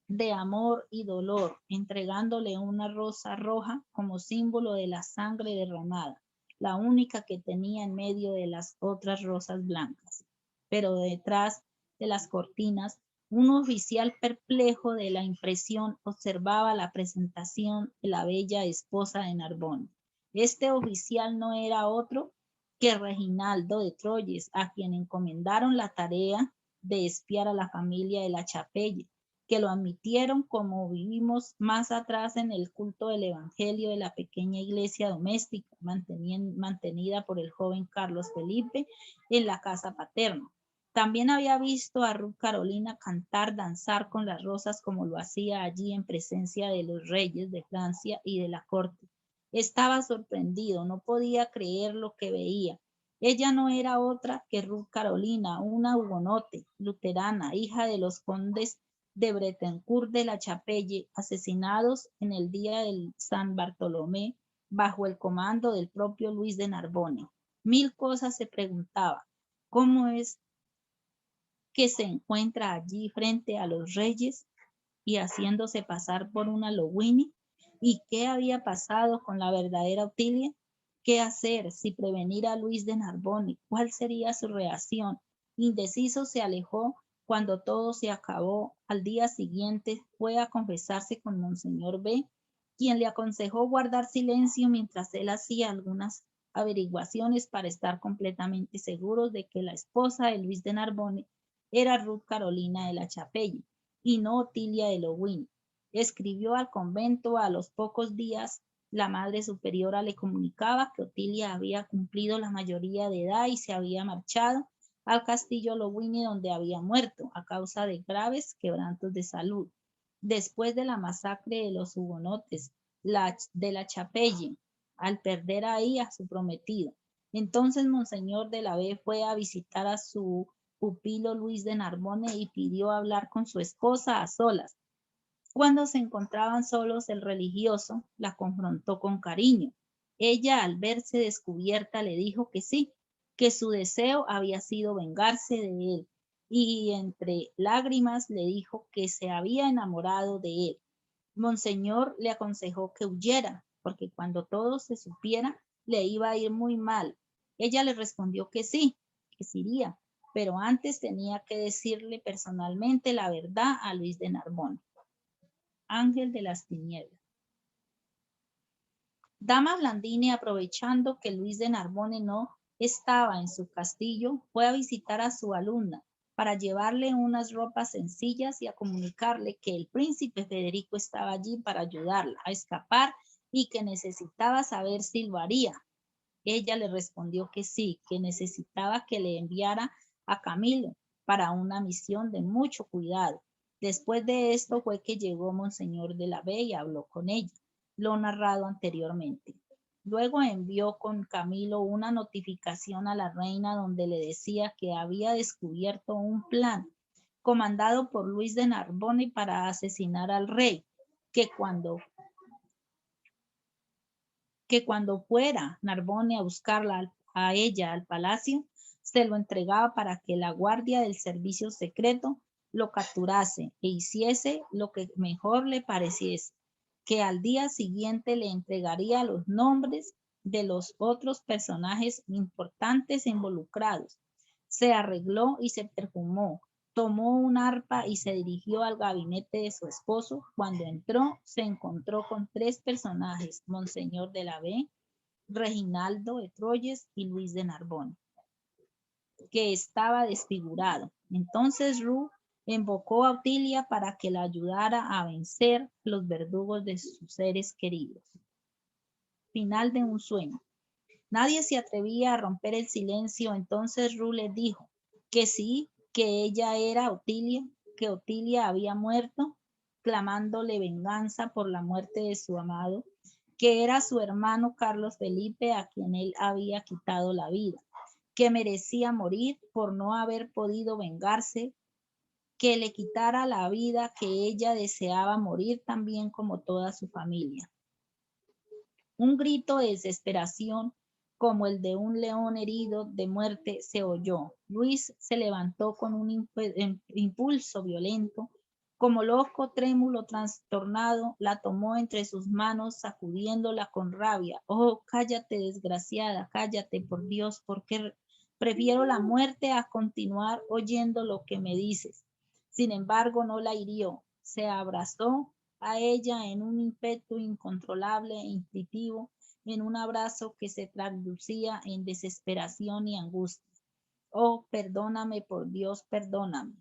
de amor y dolor, entregándole una rosa roja como símbolo de la sangre derramada, la única que tenía en medio de las otras rosas blancas. Pero detrás de las cortinas, un oficial perplejo de la impresión observaba la presentación de la bella esposa de Narbonne. Este oficial no era otro que Reginaldo de Troyes, a quien encomendaron la tarea de espiar a la familia de la Chapelle, que lo admitieron, como vivimos más atrás, en el culto del evangelio de la pequeña iglesia doméstica mantenida por el joven Carlos Felipe en la casa paterna. También había visto a Ruth Carolina cantar, danzar con las rosas como lo hacía allí en presencia de los reyes de Francia y de la corte. Estaba sorprendido, no podía creer lo que veía. Ella no era otra que Ruth Carolina, una hugonote luterana, hija de los condes de Bretencourt de la Chapelle, asesinados en el día del San Bartolomé bajo el comando del propio Luis de Narbonne. Mil cosas se preguntaba. ¿Cómo es que se encuentra allí frente a los reyes y haciéndose pasar por una Longines? ¿Y qué había pasado con la verdadera Otilia? ¿Qué hacer? Si prevenir a Luis de Narbonne, ¿cuál sería su reacción? Indeciso se alejó. Cuando todo se acabó, al día siguiente fue a confesarse con Monseñor B, quien le aconsejó guardar silencio mientras él hacía algunas averiguaciones para estar completamente seguros de que la esposa de Luis de Narbonne era Ruth Carolina de la Chapelle y no Otilia de Longines. Escribió al convento. A los pocos días, la Madre Superiora le comunicaba que Otilia había cumplido la mayoría de edad y se había marchado al castillo Longines, donde había muerto a causa de graves quebrantos de salud. Después de la masacre de los hugonotes de la Chapelle, al perder ahí a su prometido. Entonces Monseñor de la B fue a visitar a su pupilo Luis de Narbonne y pidió hablar con su esposa a solas. Cuando se encontraban solos, el religioso la confrontó con cariño. Ella, al verse descubierta, le dijo que sí, que su deseo había sido vengarse de él, y entre lágrimas le dijo que se había enamorado de él. Monseñor le aconsejó que huyera, porque cuando todo se supiera, le iba a ir muy mal. Ella le respondió que sí, que se iría, pero antes tenía que decirle personalmente la verdad a Luis de Narbonne. Ángel de las tinieblas. Dama Blandini, aprovechando que Luis de Narbonne no estaba en su castillo, fue a visitar a su alumna para llevarle unas ropas sencillas y a comunicarle que el príncipe Federico estaba allí para ayudarla a escapar y que necesitaba saber si lo haría. Ella le respondió que sí, que necesitaba que le enviara a Camilo para una misión de mucho cuidado. Después de esto fue que llegó Monseñor de la B y habló con ella, lo narrado anteriormente. Luego envió con Camilo una notificación a la reina donde le decía que había descubierto un plan comandado por Luis de Narbonne para asesinar al rey, que cuando fuera Narbonne a buscarla a ella al palacio, se lo entregaba para que la guardia del servicio secreto lo capturase e hiciese lo que mejor le pareciese, que al día siguiente le entregaría los nombres de los otros personajes importantes involucrados. Se arregló y se perfumó, tomó un arpa y se dirigió al gabinete de su esposo. Cuando entró, se encontró con 3 personajes, Monseñor de la B, Reginaldo de Troyes y Luis de Narbonne, que estaba desfigurado. Entonces Ru invocó a Otilia para que la ayudara a vencer los verdugos de sus seres queridos. Final de un sueño. Nadie se atrevía a romper el silencio, entonces Ru le dijo que sí, que ella era Otilia, que Otilia había muerto, clamándole venganza por la muerte de su amado, que era su hermano Carlos Felipe a quien él había quitado la vida, que merecía morir por no haber podido vengarse, que le quitara la vida, que ella deseaba morir también como toda su familia. Un grito de desesperación, como el de un león herido de muerte, se oyó. Luis se levantó con un impulso violento. Como loco, trémulo, trastornado, la tomó entre sus manos, sacudiéndola con rabia. Oh, cállate, desgraciada, cállate, por Dios, porque prefiero la muerte a continuar oyendo lo que me dices. Sin embargo, no la hirió. Se abrazó a ella en un ímpetu incontrolable e instintivo, en un abrazo que se traducía en desesperación y angustia. Oh, perdóname, por Dios, perdóname,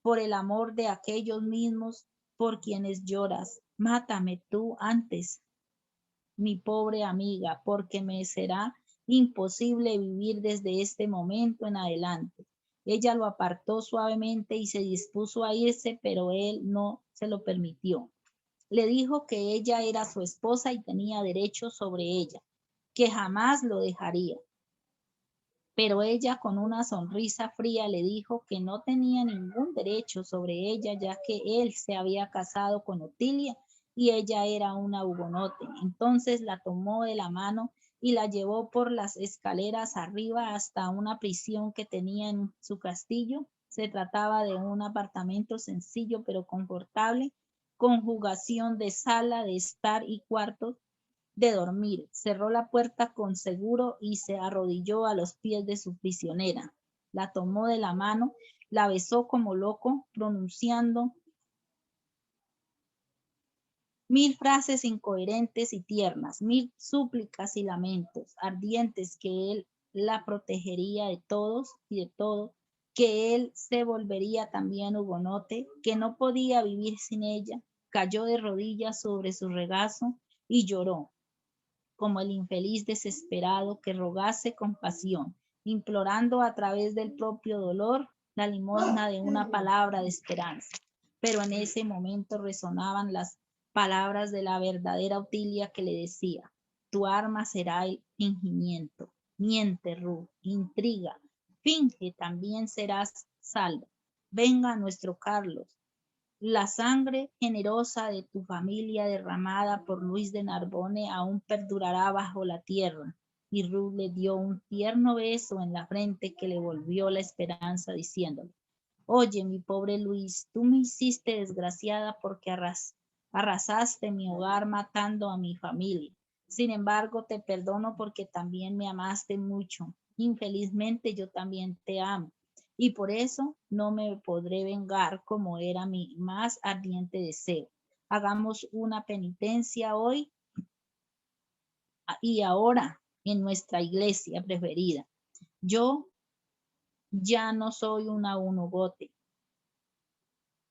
por el amor de aquellos mismos por quienes lloras. Mátame tú antes, mi pobre amiga, porque me será imposible vivir desde este momento en adelante. Ella lo apartó suavemente y se dispuso a irse, pero él no se lo permitió. Le dijo que ella era su esposa y tenía derecho sobre ella, que jamás lo dejaría. Pero ella, con una sonrisa fría, le dijo que no tenía ningún derecho sobre ella, ya que él se había casado con Otilia y ella era una hugonote. Entonces la tomó de la mano y la llevó por las escaleras arriba hasta una prisión que tenía en su castillo. Se trataba de un apartamento sencillo pero confortable, conjugación de sala, de estar y cuartos de dormir. Cerró la puerta con seguro y se arrodilló a los pies de su prisionera. La tomó de la mano, la besó como loco, pronunciando 1000 frases incoherentes y tiernas, 1000 súplicas y lamentos ardientes, que él la protegería de todos y de todo, que él se volvería también hugonote, que no podía vivir sin ella. Cayó de rodillas sobre su regazo y lloró como el infeliz desesperado que rogase compasión, implorando a través del propio dolor la limosna de una palabra de esperanza. Pero en ese momento resonaban las palabras de la verdadera Otilia, que le decía: Tu arma será el fingimiento. Miente, Ruth, intriga, finge, también serás salvo. Venga nuestro Carlos. La sangre generosa de tu familia derramada por Luis de Narbone aún perdurará bajo la tierra. Y Ruth le dio un tierno beso en la frente que le volvió la esperanza, diciéndole: oye, mi pobre Luis, tú me hiciste desgraciada porque arrasaste mi hogar matando a mi familia. Sin embargo, te perdono porque también me amaste mucho. Infelizmente, yo también te amo. Y por eso no me podré vengar como era mi más ardiente deseo. Hagamos una penitencia hoy y ahora en nuestra iglesia preferida. Yo ya no soy una unogote.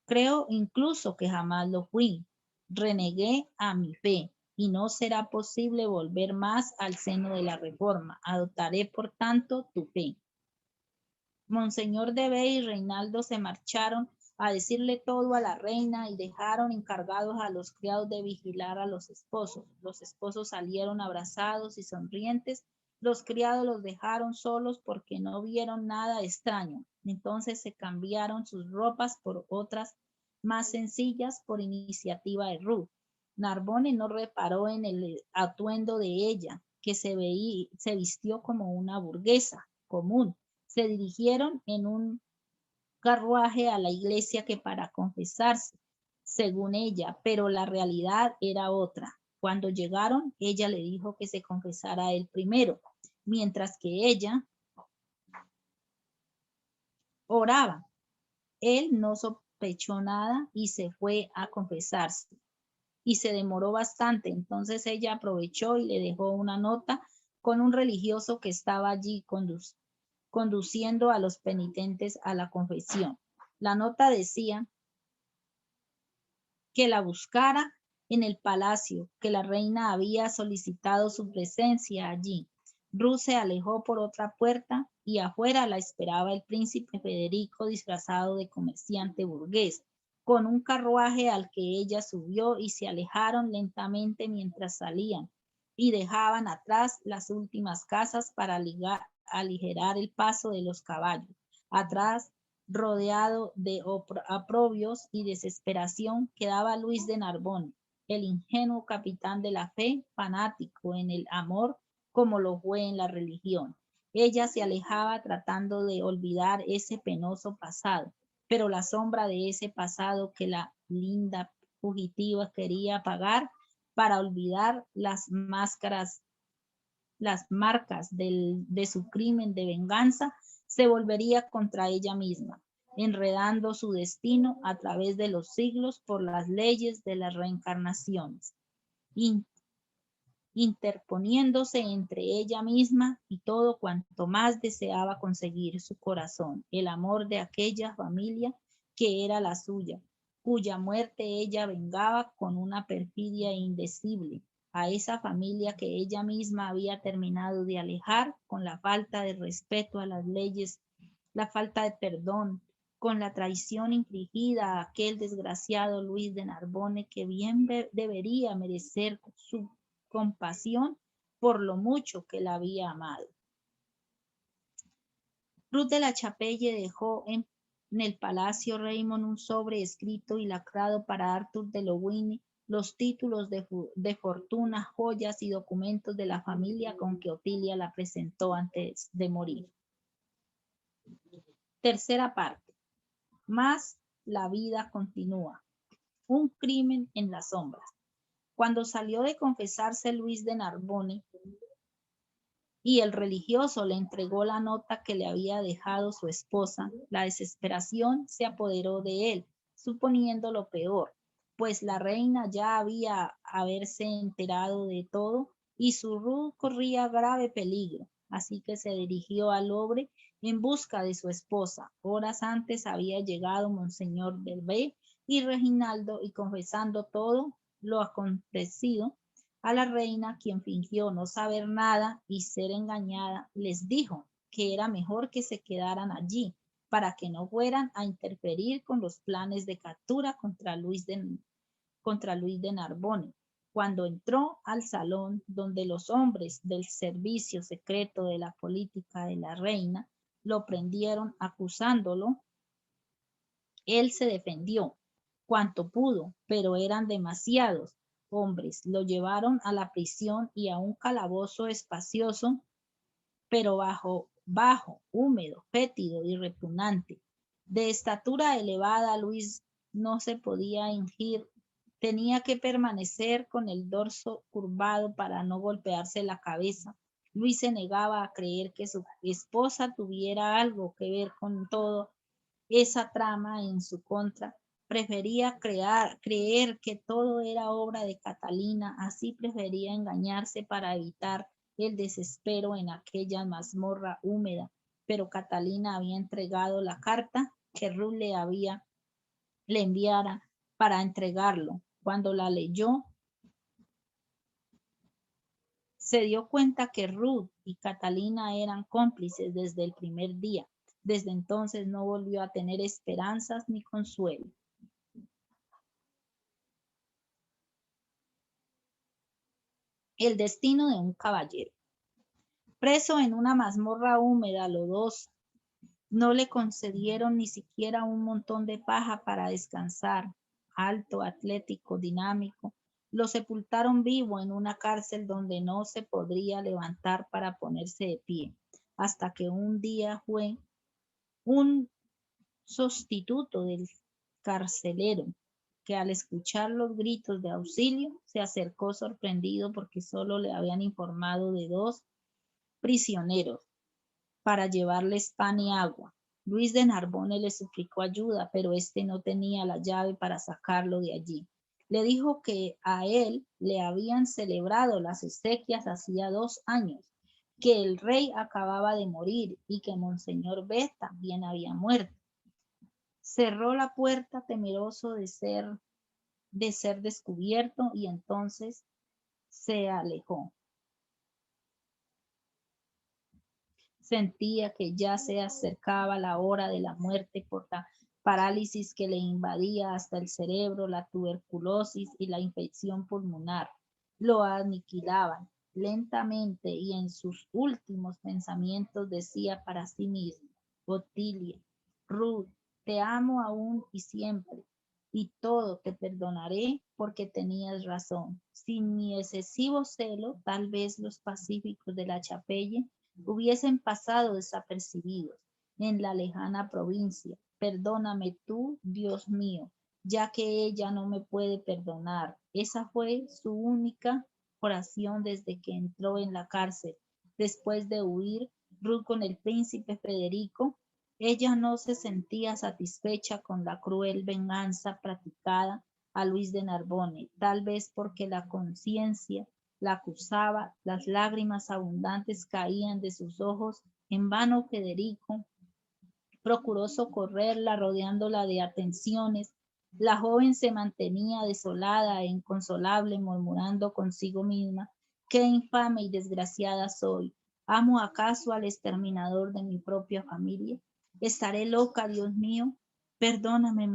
Creo incluso que jamás lo fui. Renegué a mi fe y no será posible volver más al seno de la reforma. Adoptaré, por tanto, tu fe. Monseñor de Bay y Reinaldo se marcharon a decirle todo a la reina y dejaron encargados a los criados de vigilar a los esposos. Los esposos salieron abrazados y sonrientes. Los criados los dejaron solos porque no vieron nada extraño. Entonces se cambiaron sus ropas por otras más sencillas por iniciativa de Ruth. Narbone no reparó en el atuendo de ella, que se vistió como una burguesa común. Se dirigieron en un carruaje a la iglesia que para confesarse, según ella, pero la realidad era otra. Cuando llegaron, ella le dijo que se confesara él primero, mientras que ella oraba. Él no sospechó nada y se fue a confesarse. Y se demoró bastante. Entonces ella aprovechó y le dejó una nota con un religioso que estaba allí conduciendo a los penitentes a la confesión. La nota decía que la buscara en el palacio, que la reina había solicitado su presencia allí. Ruth se alejó por otra puerta y afuera la esperaba el príncipe Federico disfrazado de comerciante burgués, con un carruaje al que ella subió, y se alejaron lentamente mientras salían y dejaban atrás las últimas casas para aligerar el paso de los caballos. Atrás, rodeado de aprobios y desesperación, quedaba Luis de Narbone, el ingenuo capitán de la fe, fanático en el amor como lo fue en la religión. Ella se alejaba tratando de olvidar ese penoso pasado, pero la sombra de ese pasado que la linda fugitiva quería apagar para olvidar las marcas de su crimen de venganza, se volvería contra ella misma, enredando su destino a través de los siglos por las leyes de las reencarnaciones, interponiéndose entre ella misma y todo cuanto más deseaba conseguir su corazón, el amor de aquella familia que era la suya, cuya muerte ella vengaba con una perfidia indecible, a esa familia que ella misma había terminado de alejar con la falta de respeto a las leyes, la falta de perdón, con la traición infligida a aquel desgraciado Luis de Narbone, que bien debería merecer su compasión por lo mucho que la había amado. Ruth de la Chapelle dejó en el Palacio Raymond un sobre escrito y lacrado para Arthur de Lowini, los títulos de fortuna, joyas y documentos de la familia con que Otilia la presentó antes de morir. Tercera parte. Más la vida continúa. Un crimen en las sombras. Cuando salió de confesarse Luis de Narbone y el religioso le entregó la nota que le había dejado su esposa, la desesperación se apoderó de él, suponiendo lo peor, pues la reina ya había haberse enterado de todo y su Ruth corría grave peligro. Así que se dirigió al Louvre en busca de su esposa. Horas antes había llegado Monseñor Belvé y Reginaldo, y confesando todo lo acontecido a la reina, quien fingió no saber nada y ser engañada, les dijo que era mejor que se quedaran allí para que no fueran a interferir con los planes de captura contra Luis de Narbone. Cuando entró al salón donde los hombres del servicio secreto de la política de la reina lo prendieron acusándolo, él se defendió cuanto pudo, pero eran demasiados hombres. Lo llevaron a la prisión y a un calabozo espacioso, pero bajo, húmedo, fétido y repugnante. De estatura elevada, Luis no se podía hingir, tenía que permanecer con el dorso curvado para no golpearse la cabeza. Luis se negaba a creer que su esposa tuviera algo que ver con todo esa trama en su contra. Prefería creer que todo era obra de Catalina, así prefería engañarse para evitar el desespero en aquella mazmorra húmeda. Pero Catalina había entregado la carta que Ruth le enviara para entregarlo. Cuando la leyó, se dio cuenta que Ruth y Catalina eran cómplices desde el primer día. Desde entonces no volvió a tener esperanzas ni consuelo. El destino de un caballero. Preso en una mazmorra húmeda, lodosa, no le concedieron ni siquiera un montón de paja para descansar. Alto, atlético, dinámico, lo sepultaron vivo en una cárcel donde no se podría levantar para ponerse de pie, hasta que un día fue un sustituto del carcelero, que al escuchar los gritos de auxilio se acercó sorprendido porque solo le habían informado de 2 prisioneros para llevarles pan y agua. Luis de Narbonne le suplicó ayuda, pero este no tenía la llave para sacarlo de allí. Le dijo que a él le habían celebrado las exequias hacía 2 años, que el rey acababa de morir y que Monseñor B también había muerto. Cerró la puerta temeroso de ser descubierto y entonces se alejó. Sentía que ya se acercaba la hora de la muerte por la parálisis que le invadía hasta el cerebro, la tuberculosis y la infección pulmonar. Lo aniquilaban lentamente y en sus últimos pensamientos decía para sí mismo: Otilia, Ruth, te amo aún y siempre, y todo te perdonaré porque tenías razón. Sin mi excesivo celo, tal vez los pacíficos de la Chapelle hubiesen pasado desapercibidos en la lejana provincia. Perdóname tú, Dios mío, ya que ella no me puede perdonar. Esa fue su única oración desde que entró en la cárcel. Después de huir Ruth con el príncipe Federico, ella no se sentía satisfecha con la cruel venganza practicada a Luis de Narbonne, tal vez porque la conciencia la acusaba, las lágrimas abundantes caían de sus ojos. En vano Federico procuró socorrerla, rodeándola de atenciones. La joven se mantenía desolada e inconsolable, murmurando consigo misma: qué infame y desgraciada soy. ¿Amo acaso al exterminador de mi propia familia? ¿Estaré loca, Dios mío? Perdóname,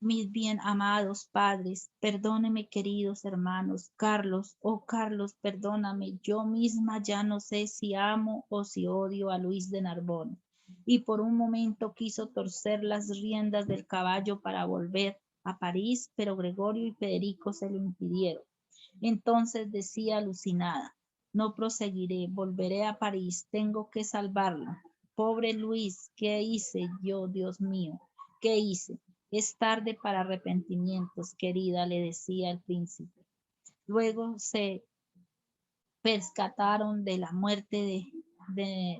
mis bien amados padres, perdóneme, queridos hermanos. Carlos, oh Carlos, perdóname, yo misma ya no sé si amo o si odio a Luis de Narbonne. Y por un momento quiso torcer las riendas del caballo para volver a París, pero Gregorio y Federico se lo impidieron. Entonces decía alucinada: no proseguiré, volveré a París, tengo que salvarlo. Pobre Luis, ¿qué hice yo, Dios mío? ¿Qué hice? Es tarde para arrepentimientos, querida, le decía el príncipe. Luego se percataron de la muerte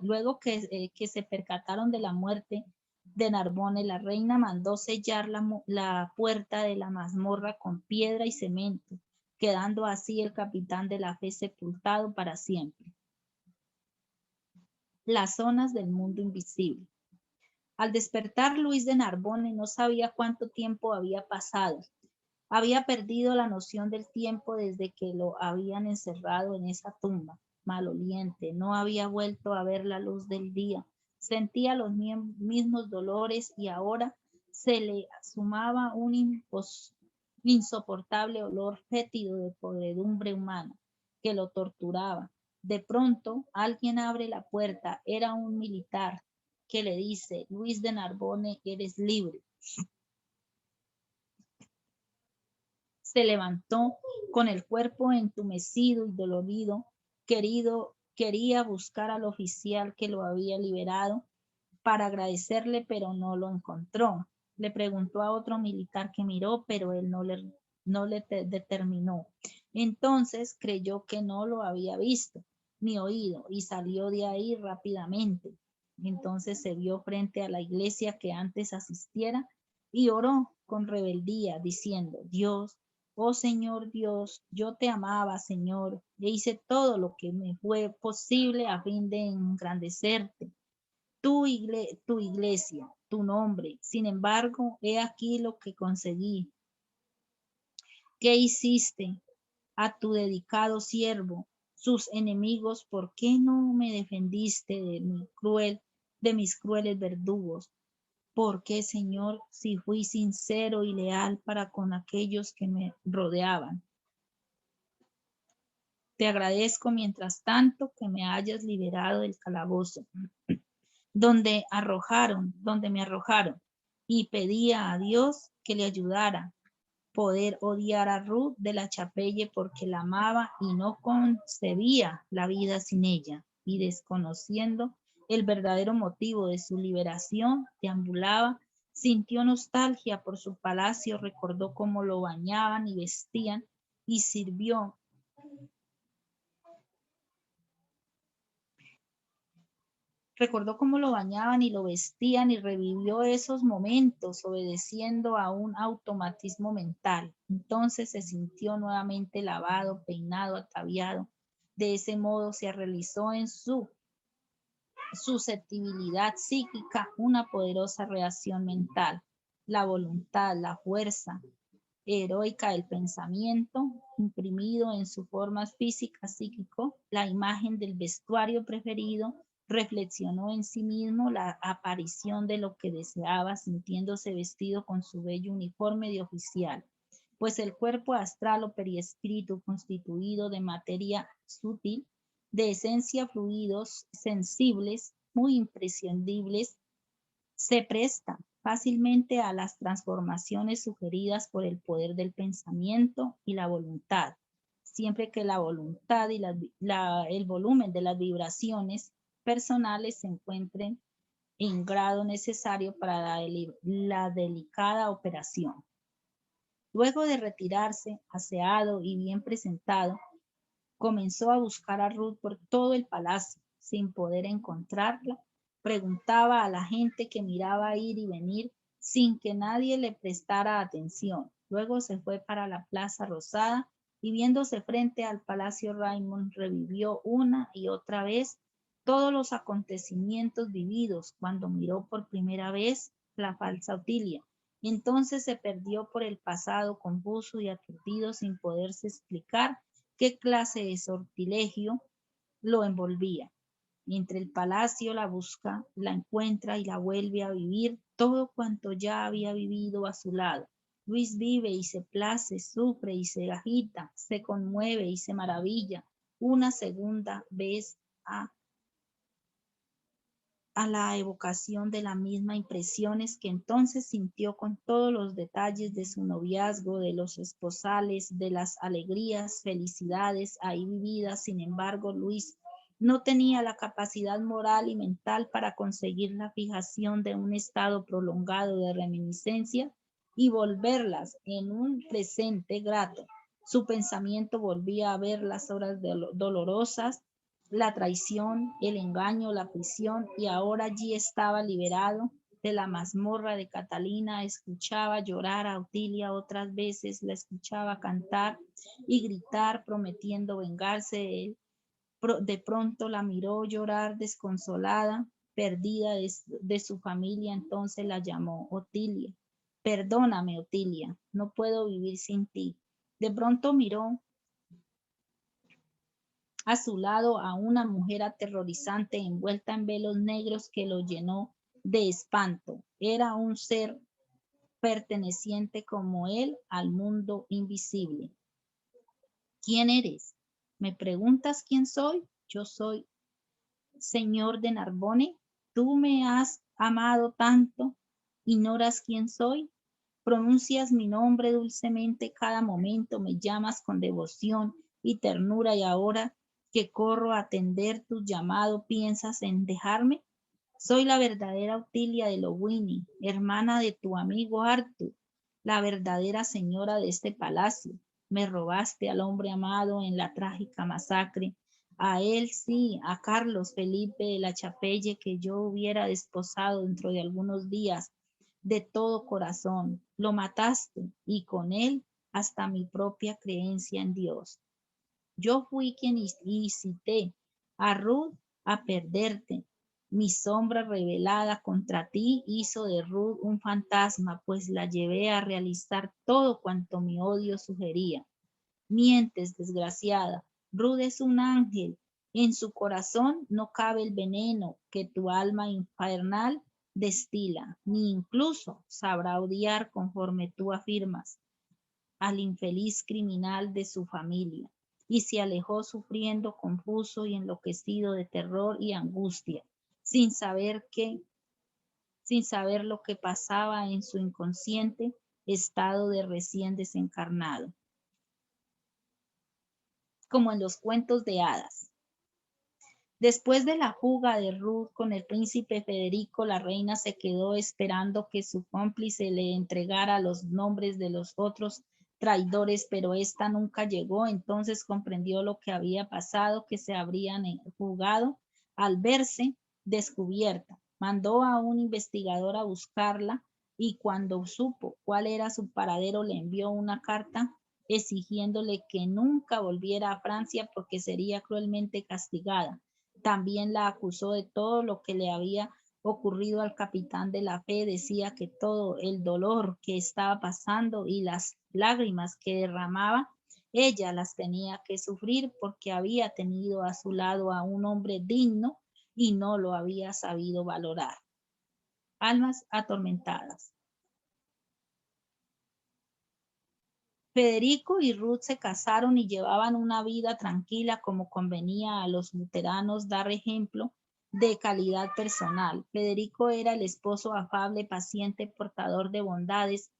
luego que se percataron de la muerte de Narbonne, la reina mandó sellar la puerta de la mazmorra con piedra y cemento, quedando así el capitán de la fe sepultado para siempre. Las zonas del mundo invisible. Al despertar, Luis de Narbonne no sabía cuánto tiempo había pasado. Había perdido la noción del tiempo desde que lo habían encerrado en esa tumba maloliente. No había vuelto a ver la luz del día. Sentía los mismos dolores y ahora se le sumaba un insoportable olor fétido de podredumbre humana que lo torturaba. De pronto, alguien abre la puerta. Era un militar que le dice: Luis de Narbonne, eres libre. Se levantó con el cuerpo entumecido y dolorido. Quería buscar al oficial que lo había liberado para agradecerle, pero no lo encontró. Le preguntó a otro militar que miró, pero él no le determinó. Entonces creyó que no lo había visto ni oído y salió de ahí rápidamente. Entonces se vio frente a la iglesia que antes asistiera y oró con rebeldía, diciendo: Dios, oh Señor Dios, yo te amaba, Señor, e hice todo lo que me fue posible a fin de engrandecerte. Tu iglesia, tu nombre. Sin embargo, he aquí lo que conseguí. ¿Qué hiciste a tu dedicado siervo, sus enemigos? ¿Por qué no me defendiste de mis crueles verdugos? ¿Por qué, Señor, si fui sincero y leal para con aquellos que me rodeaban? Te agradezco, mientras tanto, que me hayas liberado del calabozo donde me arrojaron, y pedía a Dios que le ayudara poder odiar a Ruth de la Chapelle porque la amaba y no concebía la vida sin ella, y desconociendo el verdadero motivo de su liberación, deambulaba, sintió nostalgia por su palacio, recordó cómo lo bañaban y vestían y sirvió. Recordó cómo lo bañaban y lo vestían y revivió esos momentos obedeciendo a un automatismo mental. Entonces se sintió nuevamente lavado, peinado, ataviado. De ese modo se realizó en su susceptibilidad psíquica una poderosa reacción mental. La voluntad, la fuerza heroica del pensamiento, imprimido en su forma física, psíquico, la imagen del vestuario preferido, reflexionó en sí mismo la aparición de lo que deseaba, sintiéndose vestido con su bello uniforme de oficial, pues el cuerpo astral o periespíritu, constituido de materia sutil, de esencia, fluidos sensibles, muy imprescindibles, se presta fácilmente a las transformaciones sugeridas por el poder del pensamiento y la voluntad, siempre que la voluntad y el volumen de las vibraciones personales se encuentren en grado necesario para la delicada operación. Luego de retirarse, aseado y bien presentado, comenzó a buscar a Ruth por todo el palacio, sin poder encontrarla. Preguntaba a la gente que miraba ir y venir sin que nadie le prestara atención. Luego se fue para la Plaza Rosada y viéndose frente al Palacio Raymond revivió una y otra vez todos los acontecimientos vividos cuando miró por primera vez la falsa Otilia. Entonces se perdió por el pasado confuso y aturdido sin poderse explicar qué clase de sortilegio lo envolvía. Entre el palacio la busca, la encuentra y la vuelve a vivir todo cuanto ya había vivido a su lado. Luis vive y se place, sufre y se agita, se conmueve y se maravilla una segunda vez a la evocación de la misma impresiones que entonces sintió con todos los detalles de su noviazgo, de los esposales, de las alegrías, felicidades ahí vividas. Sin embargo, Luis no tenía la capacidad moral y mental para conseguir la fijación de un estado prolongado de reminiscencia y volverlas en un presente grato. Su pensamiento volvía a ver las horas dolorosas, la traición, el engaño, la prisión, y ahora allí estaba liberado de la mazmorra de Catalina. Escuchaba llorar a Otilia otras veces, la escuchaba cantar y gritar prometiendo vengarse de él. De pronto la miró llorar desconsolada, perdida de su familia. Entonces la llamó: Otilia, perdóname, Otilia, no puedo vivir sin ti. De pronto miró a su lado a una mujer aterrorizante envuelta en velos negros que lo llenó de espanto. Era un ser perteneciente como él al mundo invisible. ¿Quién eres? ¿Me preguntas quién soy? Yo soy Señor de Narbonne. Tú me has amado tanto, ¿ignoras quién soy? Pronuncias mi nombre dulcemente cada momento, me llamas con devoción y ternura y ahora que corro a atender tu llamado, ¿piensas en dejarme? Soy la verdadera Utilia de Lowini, hermana de tu amigo Arthur, la verdadera señora de este palacio. Me robaste al hombre amado en la trágica masacre. A él sí, a Carlos Felipe de la Chapelle, que yo hubiera desposado dentro de algunos días de todo corazón. Lo mataste y con él hasta mi propia creencia en Dios. Yo fui quien incité a Ruth a perderte. Mi sombra revelada contra ti hizo de Ruth un fantasma, pues la llevé a realizar todo cuanto mi odio sugería. Mientes, desgraciada. Ruth es un ángel. En su corazón no cabe el veneno que tu alma infernal destila, ni incluso sabrá odiar conforme tú afirmas al infeliz criminal de su familia, y se alejó sufriendo, confuso y enloquecido de terror y angustia, sin saber lo que pasaba en su inconsciente estado de recién desencarnado, como en los cuentos de hadas. Después de la fuga de Ruth con el príncipe Federico, la reina se quedó esperando que su cómplice le entregara los nombres de los otros traidores, pero ésta nunca llegó. Entonces comprendió lo que había pasado, que se habrían fugado al verse descubierta. Mandó a un investigador a buscarla y cuando supo cuál era su paradero, le envió una carta exigiéndole que nunca volviera a Francia porque sería cruelmente castigada. También la acusó de todo lo que le había ocurrido al capitán de la fe. Decía que todo el dolor que estaba pasando y las lágrimas que derramaba, ella las tenía que sufrir porque había tenido a su lado a un hombre digno y no lo había sabido valorar. Almas atormentadas. Federico y Ruth se casaron y llevaban una vida tranquila como convenía a los luteranos dar ejemplo de calidad personal. Federico era el esposo afable, paciente, portador de bondades,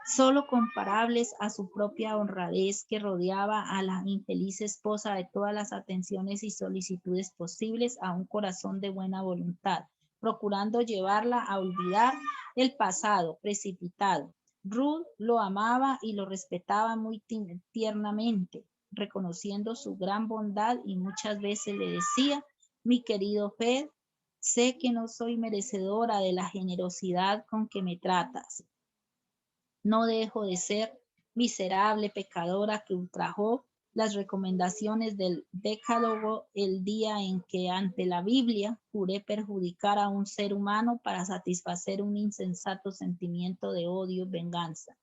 solo comparables a su propia honradez, que rodeaba a la infeliz esposa de todas las atenciones y solicitudes posibles a un corazón de buena voluntad, procurando llevarla a olvidar el pasado precipitado. Ruth lo amaba y lo respetaba muy tiernamente, reconociendo su gran bondad y muchas veces le decía, mi querido Fed, sé que no soy merecedora de la generosidad con que me tratas. No dejo de ser miserable pecadora que ultrajó las recomendaciones del Decálogo el día en que ante la Biblia juré perjudicar a un ser humano para satisfacer un insensato sentimiento de odio y venganza.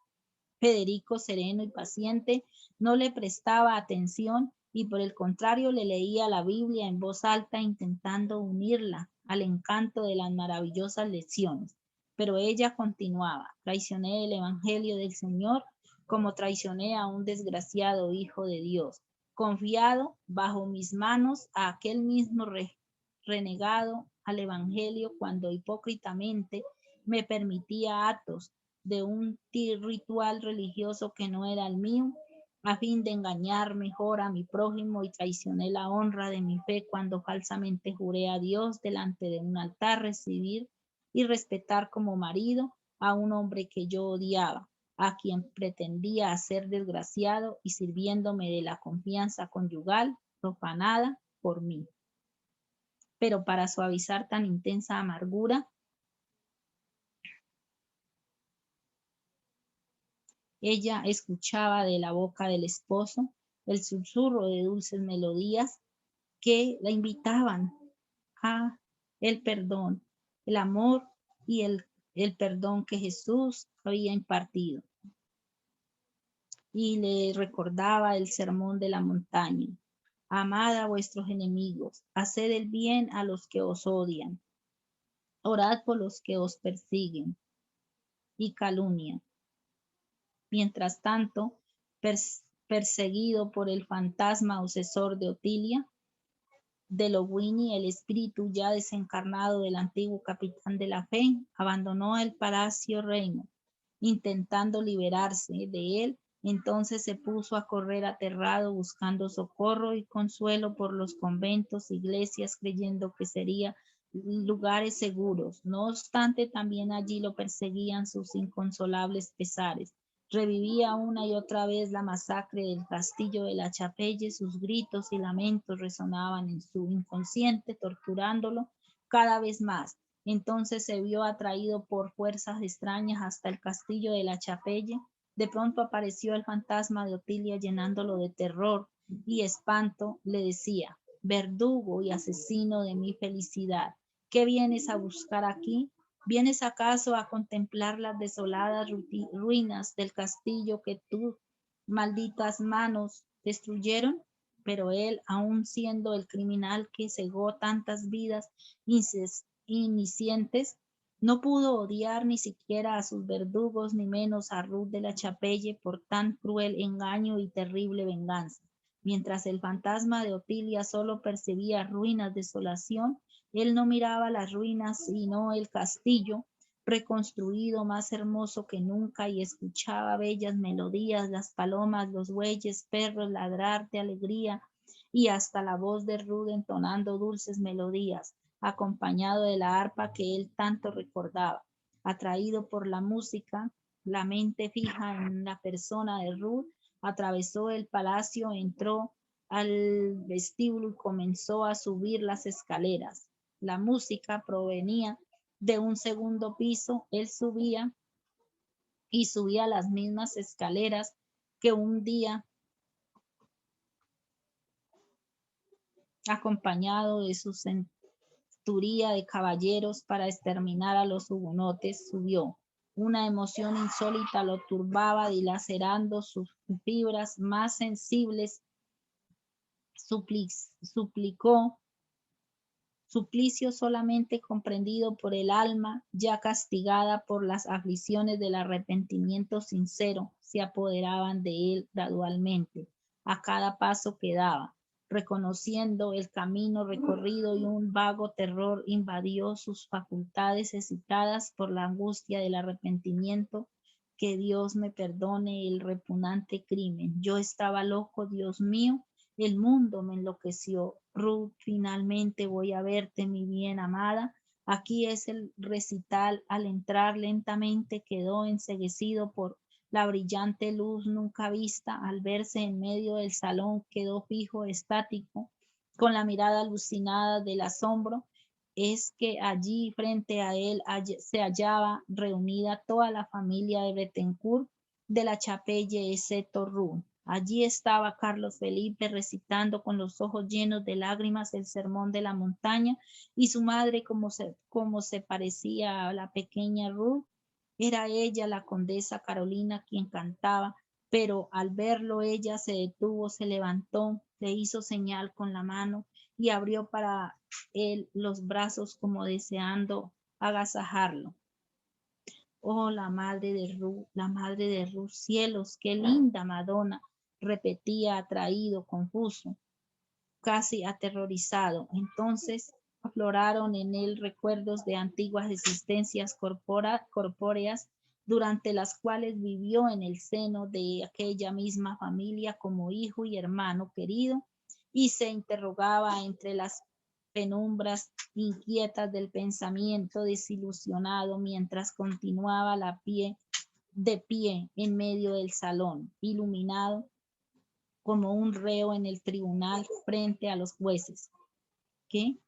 Federico, sereno y paciente, no le prestaba atención y por el contrario le leía la Biblia en voz alta intentando unirla al encanto de las maravillosas lecciones. Pero ella continuaba, traicioné el Evangelio del Señor como traicioné a un desgraciado hijo de Dios, confiado bajo mis manos a aquel mismo renegado al Evangelio cuando hipócritamente me permitía actos de un ritual religioso que no era el mío, a fin de engañar mejor a mi prójimo y traicioné la honra de mi fe cuando falsamente juré a Dios delante de un altar recibir y respetar como marido a un hombre que yo odiaba, a quien pretendía hacer desgraciado y sirviéndome de la confianza conyugal profanada por mí. Pero para suavizar tan intensa amargura, ella escuchaba de la boca del esposo el susurro de dulces melodías que la invitaban a el perdón, el amor y el perdón que Jesús había impartido. Y le recordaba el sermón de la montaña. Amad a vuestros enemigos, haced el bien a los que os odian, orad por los que os persiguen. y calumnia. Mientras tanto, perseguido por el fantasma obsesor de Otilia, de Lobwini, el espíritu ya desencarnado del antiguo capitán de la fe, abandonó el palacio reino, intentando liberarse de él. Entonces se puso a correr aterrado, buscando socorro y consuelo por los conventos, iglesias, creyendo que serían lugares seguros. No obstante, también allí lo perseguían sus inconsolables pesares. Revivía una y otra vez la masacre del castillo de la Chapelle, sus gritos y lamentos resonaban en su inconsciente, torturándolo cada vez más. Entonces se vio atraído por fuerzas extrañas hasta el castillo de la Chapelle. De pronto apareció el fantasma de Otilia llenándolo de terror y espanto. Le decía: verdugo y asesino de mi felicidad, ¿qué vienes a buscar aquí? ¿Vienes acaso a contemplar las desoladas ruinas del castillo que tus malditas manos destruyeron? Pero él, aun siendo el criminal que cegó tantas vidas inocentes, no pudo odiar ni siquiera a sus verdugos, ni menos a Ruth de la Chapelle por tan cruel engaño y terrible venganza. Mientras el fantasma de Otilia solo percibía ruinas, desolación, él no miraba las ruinas, sino el castillo reconstruido más hermoso que nunca, y escuchaba bellas melodías, las palomas, los bueyes, perros ladrar de alegría, y hasta la voz de Ruth entonando dulces melodías, acompañado de la arpa que él tanto recordaba. Atraído por la música, la mente fija en la persona de Ruth, atravesó el palacio, entró al vestíbulo y comenzó a subir las escaleras. La música provenía de un segundo piso. Él subía y subía las mismas escaleras que un día, acompañado de su centuría de caballeros para exterminar a los hugonotes, subió. Una emoción insólita lo turbaba, dilacerando sus fibras más sensibles. Suplicó suplicio solamente comprendido por el alma ya castigada por las aflicciones del arrepentimiento sincero, se apoderaban de él gradualmente, a cada paso que daba, reconociendo el camino recorrido, y un vago terror invadió sus facultades excitadas por la angustia del arrepentimiento. Que Dios me perdone el repugnante crimen. Yo estaba loco, Dios mío. El mundo me enloqueció. Ruth, finalmente voy a verte, mi bien amada. Aquí es el recital. Al entrar lentamente quedó enceguecido por la brillante luz nunca vista. Al verse en medio del salón quedó fijo, estático, con la mirada alucinada del asombro. Es que allí frente a él se hallaba reunida toda la familia de Bethencourt de la Chapelle, excepto Ruth. Allí estaba Carlos Felipe recitando con los ojos llenos de lágrimas el sermón de la montaña, y su madre, como se parecía a la pequeña Ruth, era ella, la condesa Carolina, quien cantaba. Pero al verlo ella se detuvo, se levantó, le hizo señal con la mano y abrió para él los brazos como deseando agasajarlo. Oh, la madre de Ruth, cielos, qué linda Madonna, repetía atraído, confuso, casi aterrorizado. Entonces afloraron en él recuerdos de antiguas existencias corpóreas, durante las cuales vivió en el seno de aquella misma familia como hijo y hermano querido, y se interrogaba entre las penumbras inquietas del pensamiento desilusionado mientras continuaba de pie en medio del salón, iluminado como un reo en el tribunal frente a los jueces. ¿Qué?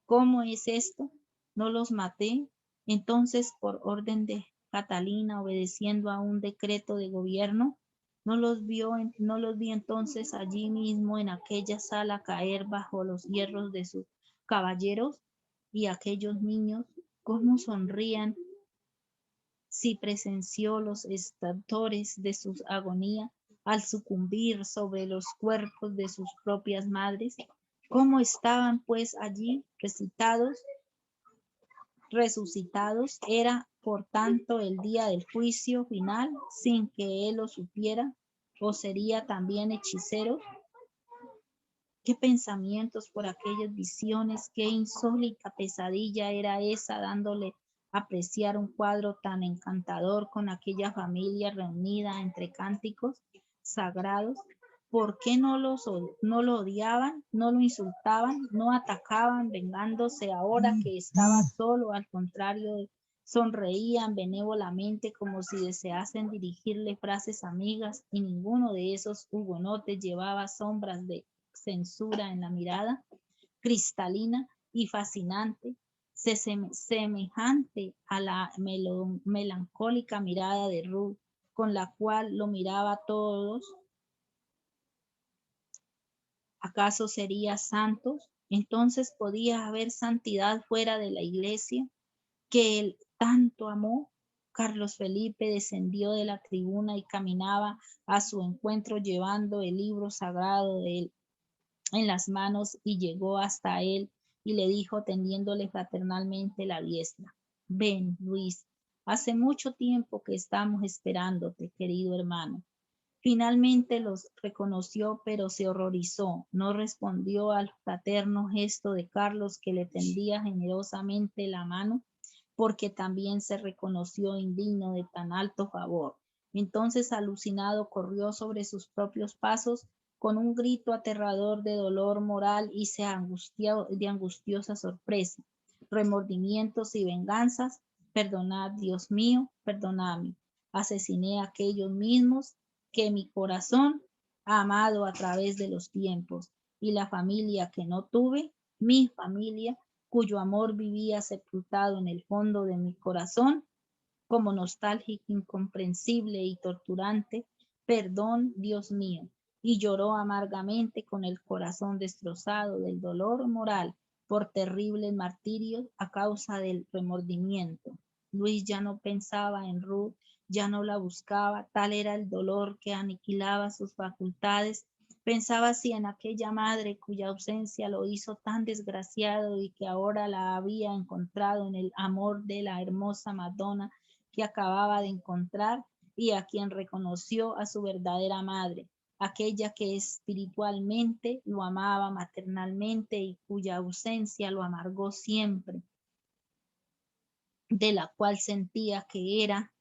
¿Cómo es esto? ¿No los maté? Entonces, por orden de Catalina, obedeciendo a un decreto de gobierno, no los vi entonces allí mismo en aquella sala caer bajo los hierros de sus caballeros, y aquellos niños, cómo sonrían si presenció los estantores de su agonía al sucumbir sobre los cuerpos de sus propias madres. ¿Cómo estaban pues allí resucitados? Era por tanto, el día del juicio final sin que él lo supiera? ¿O sería también hechicero? ¿Qué pensamientos por aquellas visiones? ¿Qué insólita pesadilla era esa, dándole a apreciar un cuadro tan encantador con aquella familia reunida entre cánticos sagrados? ¿Por qué no lo odiaban, no lo insultaban, no atacaban, vengándose ahora que estaba solo? Al contrario, sonreían benévolamente como si deseasen dirigirle frases amigas, y ninguno de esos hugonotes llevaba sombras de censura en la mirada, cristalina y fascinante, semejante a la melancólica mirada de Ruth, con la cual lo miraba a todos. ¿Acaso sería santos? Entonces podía haber santidad fuera de la iglesia que él tanto amó. Carlos Felipe descendió de la tribuna y caminaba a su encuentro llevando el libro sagrado de él en las manos, y llegó hasta él y le dijo tendiéndole fraternalmente la diestra: ven, Luis, hace mucho tiempo que estamos esperándote, querido hermano. Finalmente los reconoció, pero se horrorizó. No respondió al fraterno gesto de Carlos, que le tendía generosamente la mano, porque también se reconoció indigno de tan alto favor. Entonces, alucinado, corrió sobre sus propios pasos con un grito aterrador de dolor moral y se angustió de angustiosa sorpresa, remordimientos y venganzas. Perdonad, Dios mío, perdonadme. Asesiné a aquellos mismos que mi corazón ha amado a través de los tiempos, y la familia que no tuve, mi familia, cuyo amor vivía sepultado en el fondo de mi corazón, como nostálgico, incomprensible y torturante. Perdón, Dios mío. Y lloró amargamente con el corazón destrozado del dolor moral por terribles martirios a causa del remordimiento. Luis ya no pensaba en Ruth, ya no la buscaba, tal era el dolor que aniquilaba sus facultades. Pensaba así en aquella madre cuya ausencia lo hizo tan desgraciado y que ahora la había encontrado en el amor de la hermosa Madonna que acababa de encontrar, y a quien reconoció a su verdadera madre, aquella que espiritualmente lo amaba maternalmente y cuya ausencia lo amargó siempre, de la cual sentía que era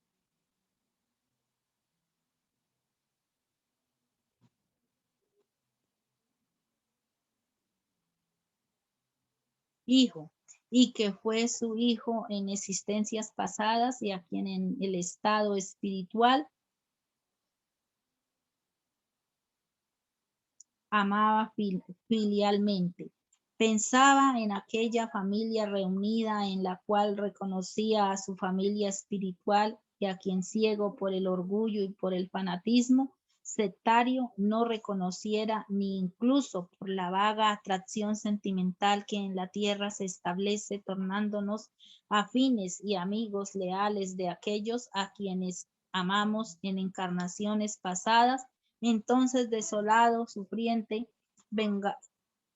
hijo, y que fue su hijo en existencias pasadas, y a quien en el estado espiritual amaba filialmente. Pensaba en aquella familia reunida en la cual reconocía a su familia espiritual, y a quien, ciego por el orgullo y por el fanatismo sectario, no reconociera, ni incluso por la vaga atracción sentimental que en la tierra se establece, tornándonos afines y amigos leales de aquellos a quienes amamos en encarnaciones pasadas. Entonces, desolado, sufriente,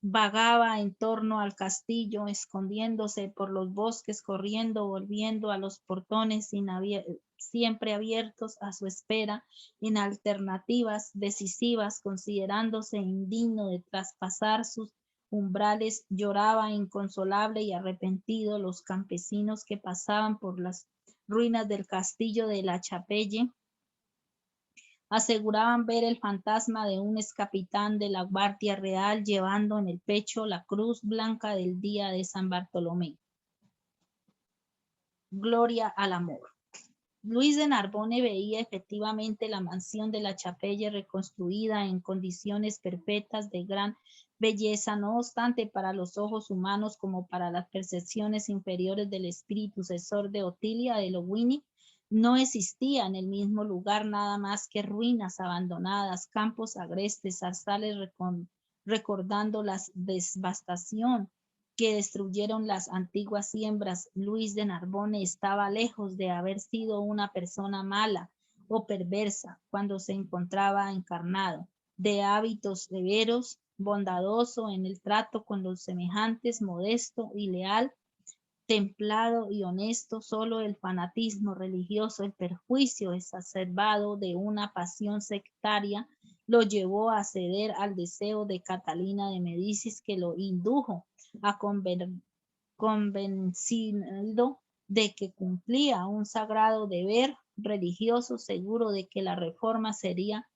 vagaba en torno al castillo, escondiéndose por los bosques, corriendo, volviendo a los portones siempre abiertos a su espera, en alternativas decisivas, considerándose indigno de traspasar sus umbrales. Lloraba inconsolable y arrepentido los campesinos que pasaban por las ruinas del castillo de la Chapelle. Aseguraban ver el fantasma de un excapitán de la Guardia Real llevando en el pecho la cruz blanca del día de San Bartolomé. Gloria al amor. Luis de Narbonne veía efectivamente la mansión de la Chapelle reconstruida en condiciones perfectas de gran belleza. No obstante, para los ojos humanos como para las percepciones inferiores del espíritu sucesor de Otilia de Lowini, no existía en el mismo lugar nada más que ruinas abandonadas, campos agrestes, zarzales recordando la devastación que destruyeron las antiguas siembras. Luis de Narbonne estaba lejos de haber sido una persona mala o perversa cuando se encontraba encarnado, de hábitos severos, bondadoso en el trato con los semejantes, modesto y leal, templado y honesto, solo el fanatismo religioso, el perjuicio exacerbado de una pasión sectaria lo llevó a ceder al deseo de Catalina de Médicis, que lo indujo a convencido de que cumplía un sagrado deber religioso, seguro de que la reforma sería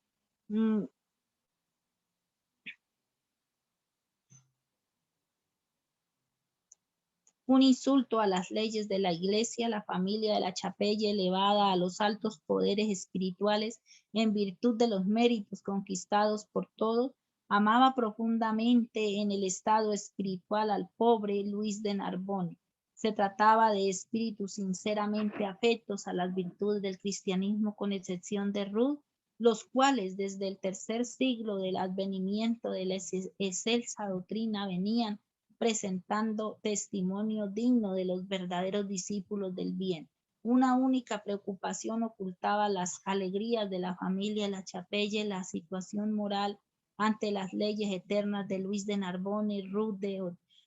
un insulto a las leyes de la Iglesia. La familia de la Chapelle, elevada a los altos poderes espirituales en virtud de los méritos conquistados por todos, amaba profundamente en el estado espiritual al pobre Luis de Narbonne. Se trataba de espíritus sinceramente afectos a las virtudes del cristianismo, con excepción de Ruth, los cuales desde el tercer siglo del advenimiento de la excelsa doctrina venían presentando testimonio digno de los verdaderos discípulos del bien. Una única preocupación ocultaba las alegrías de la familia La Chapelle, la situación moral ante las leyes eternas de Luis de Narbonne,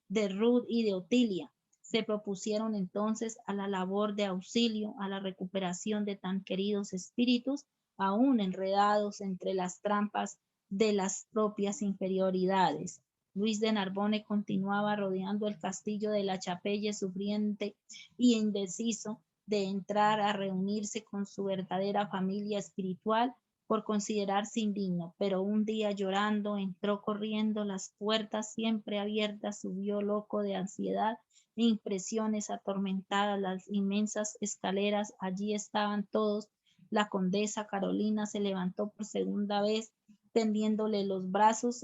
de Ruth y de Otilia. Se propusieron entonces a la labor de auxilio a la recuperación de tan queridos espíritus, aún enredados entre las trampas de las propias inferioridades. Luis de Narbonne continuaba rodeando el castillo de la Chapelle, sufriente y indeciso de entrar a reunirse con su verdadera familia espiritual por considerarse indigno, pero un día llorando entró corriendo, las puertas siempre abiertas, subió loco de ansiedad e impresiones atormentadas las inmensas escaleras. Allí estaban todos. La condesa Carolina se levantó por segunda vez, tendiéndole los brazos.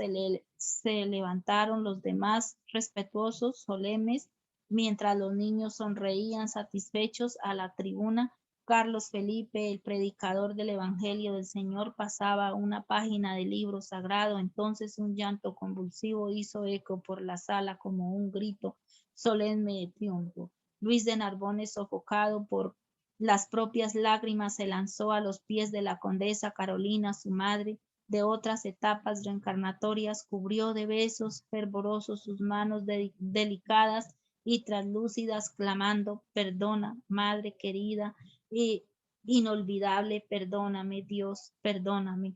Se levantaron los demás, respetuosos, solemnes, mientras los niños sonreían satisfechos. A la tribuna, Carlos Felipe, el predicador del Evangelio del Señor, pasaba una página del libro sagrado. Entonces un llanto convulsivo hizo eco por la sala como un grito solemne de triunfo. Luis de Narbonne, sofocado por las propias lágrimas, se lanzó a los pies de la condesa Carolina, su madre, de otras etapas reencarnatorias, cubrió de besos fervorosos sus manos delicadas y translúcidas, clamando: perdona, madre querida e inolvidable, perdóname, Dios, perdóname.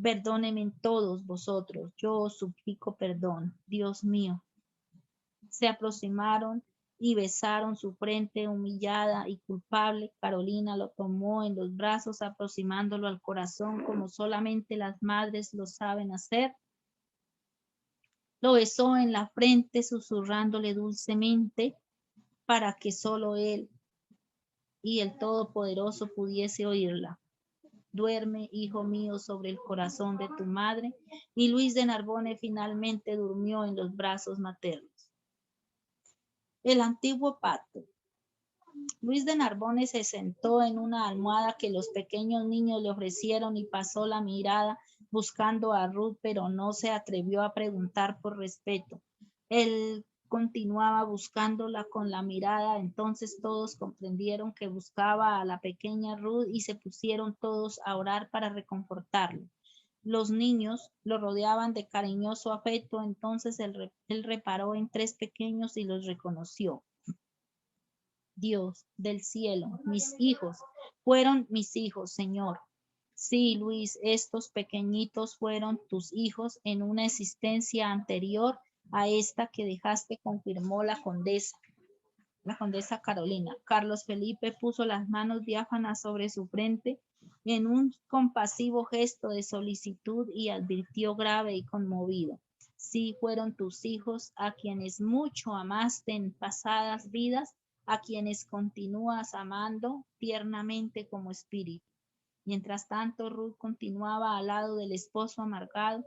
Perdónenme todos vosotros, yo os suplico perdón, Dios mío. Se aproximaron y besaron su frente humillada y culpable. Carolina lo tomó en los brazos, aproximándolo al corazón como solamente las madres lo saben hacer. Lo besó en la frente, susurrándole dulcemente para que solo él y el Todopoderoso pudiese oírla. Duerme, hijo mío, sobre el corazón de tu madre. Y Luis de Narbonne finalmente durmió en los brazos maternos. El antiguo pacto. Luis de Narbonne se sentó en una almohada que los pequeños niños le ofrecieron y pasó la mirada buscando a Ruth, pero no se atrevió a preguntar por respeto. Él continuaba buscándola con la mirada. Entonces todos comprendieron que buscaba a la pequeña Ruth y se pusieron todos a orar para reconfortarlo. Los niños lo rodeaban de cariñoso afecto. Entonces él reparó en tres pequeños y los reconoció. Dios del cielo, mis hijos, fueron mis hijos, Señor. Sí, Luis, estos pequeñitos fueron tus hijos en una existencia anterior a esta que dejaste, confirmó la condesa Carolina. Carlos Felipe puso las manos diáfanas sobre su frente en un compasivo gesto de solicitud y advirtió grave y conmovido: sí, fueron tus hijos, a quienes mucho amaste en pasadas vidas, a quienes continúas amando tiernamente como espíritu. Mientras tanto, Ruth continuaba al lado del esposo amargado,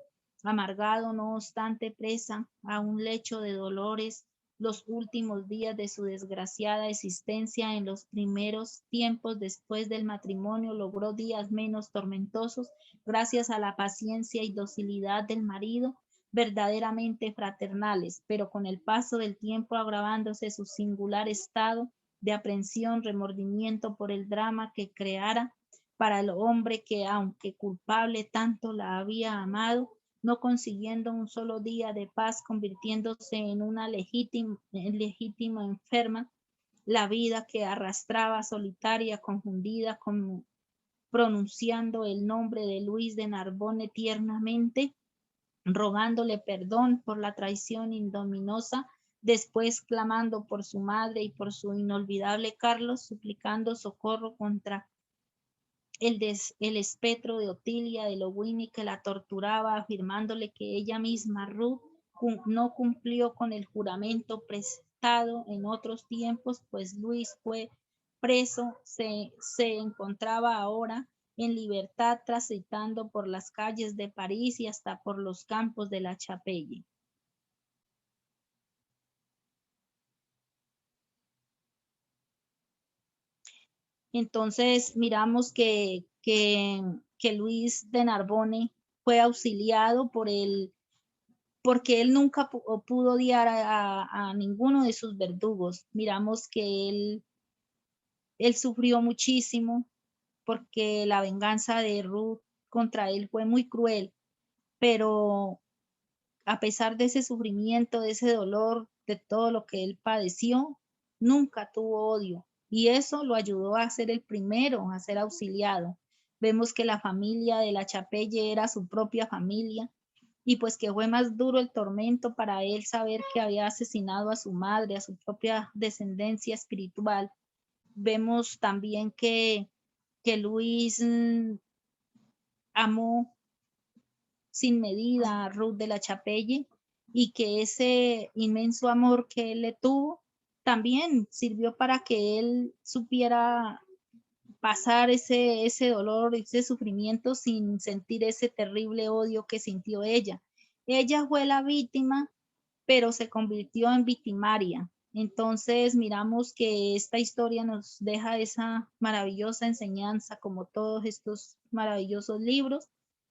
no obstante presa a un lecho de dolores. Los últimos días de su desgraciada existencia, en los primeros tiempos después del matrimonio, logró días menos tormentosos gracias a la paciencia y docilidad del marido, verdaderamente fraternales, pero con el paso del tiempo agravándose su singular estado de aprensión, remordimiento por el drama que creara para el hombre que, aunque culpable, tanto la había amado, no consiguiendo un solo día de paz, convirtiéndose en una legítima enferma, la vida que arrastraba solitaria, confundida, pronunciando el nombre de Luis de Narbonne tiernamente, rogándole perdón por la traición ignominiosa, después clamando por su madre y por su inolvidable Carlos, suplicando socorro contra el espectro de Otilia de Lowini que la torturaba, afirmándole que ella misma, Ruth, no cumplió con el juramento prestado en otros tiempos, pues Luis fue preso, se encontraba ahora en libertad, transitando por las calles de París y hasta por los campos de la Chapelle. Entonces miramos que Luis de Narbonne fue auxiliado porque él nunca pudo odiar a ninguno de sus verdugos. Miramos que él sufrió muchísimo porque la venganza de Ruth contra él fue muy cruel, pero a pesar de ese sufrimiento, de ese dolor, de todo lo que él padeció, nunca tuvo odio. Y eso lo ayudó a ser el primero, a ser auxiliado. Vemos que la familia de la Chapelle era su propia familia y pues que fue más duro el tormento para él saber que había asesinado a su madre, a su propia descendencia espiritual. Vemos también que Luis amó sin medida a Ruth de la Chapelle y que ese inmenso amor que él le tuvo también sirvió para que él supiera pasar ese dolor, ese sufrimiento sin sentir ese terrible odio que sintió ella. Ella fue la víctima, pero se convirtió en victimaria. Entonces miramos que esta historia nos deja esa maravillosa enseñanza, como todos estos maravillosos libros,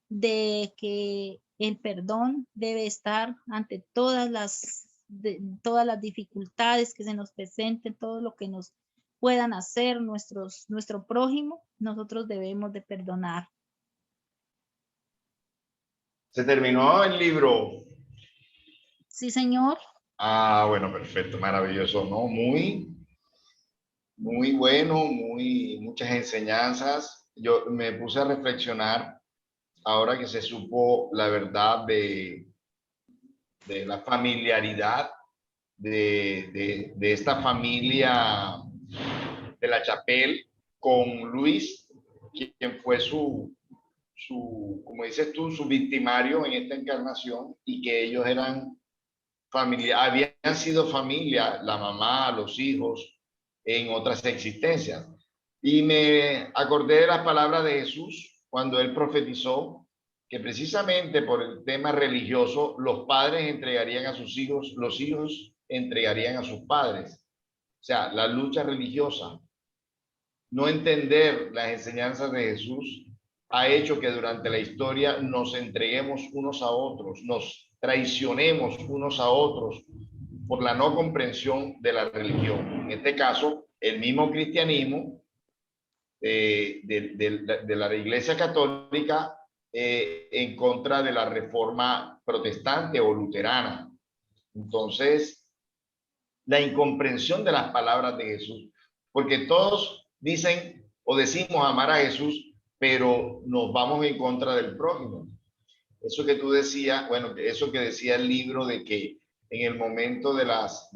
de que el perdón debe estar ante todas las dificultades que se nos presenten, todo lo que nos puedan hacer nuestro prójimo, nosotros debemos de perdonar. ¿Se terminó el libro? Sí, señor. Ah, bueno, perfecto, maravilloso, ¿no? Muy bueno, muchas enseñanzas. Yo me puse a reflexionar ahora que se supo la verdad de la familiaridad de esta familia de la Chapelle con Luis, quien fue como dices tú, su victimario en esta encarnación, y que ellos eran familia, habían sido familia, la mamá, los hijos, en otras existencias. Y me acordé de las palabras de Jesús cuando él profetizó que precisamente por el tema religioso los padres entregarían a sus hijos, los hijos entregarían a sus padres. O sea, la lucha religiosa, no entender las enseñanzas de Jesús, ha hecho que durante la historia nos entreguemos unos a otros, nos traicionemos unos a otros por la no comprensión de la religión. En este caso, el mismo cristianismo de la Iglesia Católica en contra de la reforma protestante o luterana. Entonces, la incomprensión de las palabras de Jesús, porque todos dicen o decimos amar a Jesús, pero nos vamos en contra del prójimo. Eso que tú decías, bueno, eso que decía el libro de que en el momento de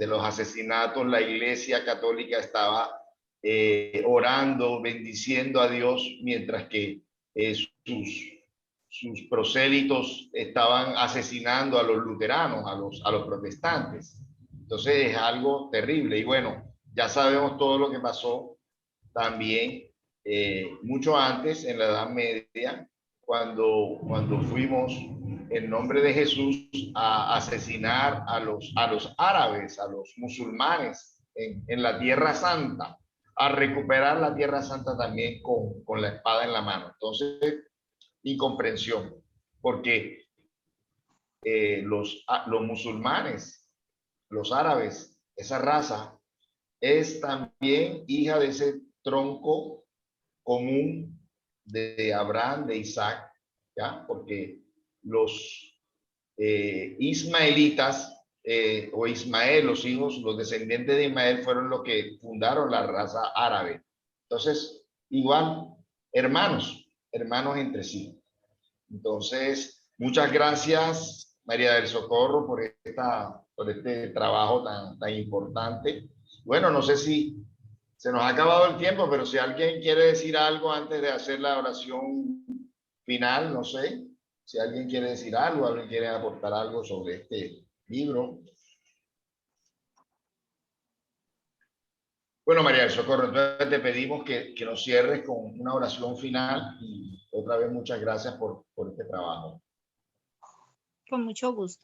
los asesinatos la Iglesia Católica estaba orando, bendiciendo a Dios, mientras que sus prosélitos estaban asesinando a los luteranos, a los protestantes. Entonces es algo terrible. Y bueno, ya sabemos todo lo que pasó también mucho antes, en la Edad Media, cuando fuimos en nombre de Jesús a asesinar a los árabes, a los musulmanes en la Tierra Santa, a recuperar la Tierra Santa también con la espada en la mano. Entonces, incomprensión, porque los musulmanes, los árabes, esa raza, es también hija de ese tronco común de Abraham, de Isaac, ¿ya? Porque los ismaelitas o Ismael, los hijos, los descendientes de Ismael fueron los que fundaron la raza árabe. Entonces, igual, hermanos entre sí. Entonces, muchas gracias, María del Socorro, por este trabajo tan importante. Bueno, no sé si se nos ha acabado el tiempo, pero si alguien quiere decir algo antes de hacer la oración final, no sé, si alguien quiere decir algo, alguien quiere aportar algo sobre este libro. Bueno, María del Socorro, entonces te pedimos que nos cierres con una oración final y otra vez muchas gracias por este trabajo. Con mucho gusto.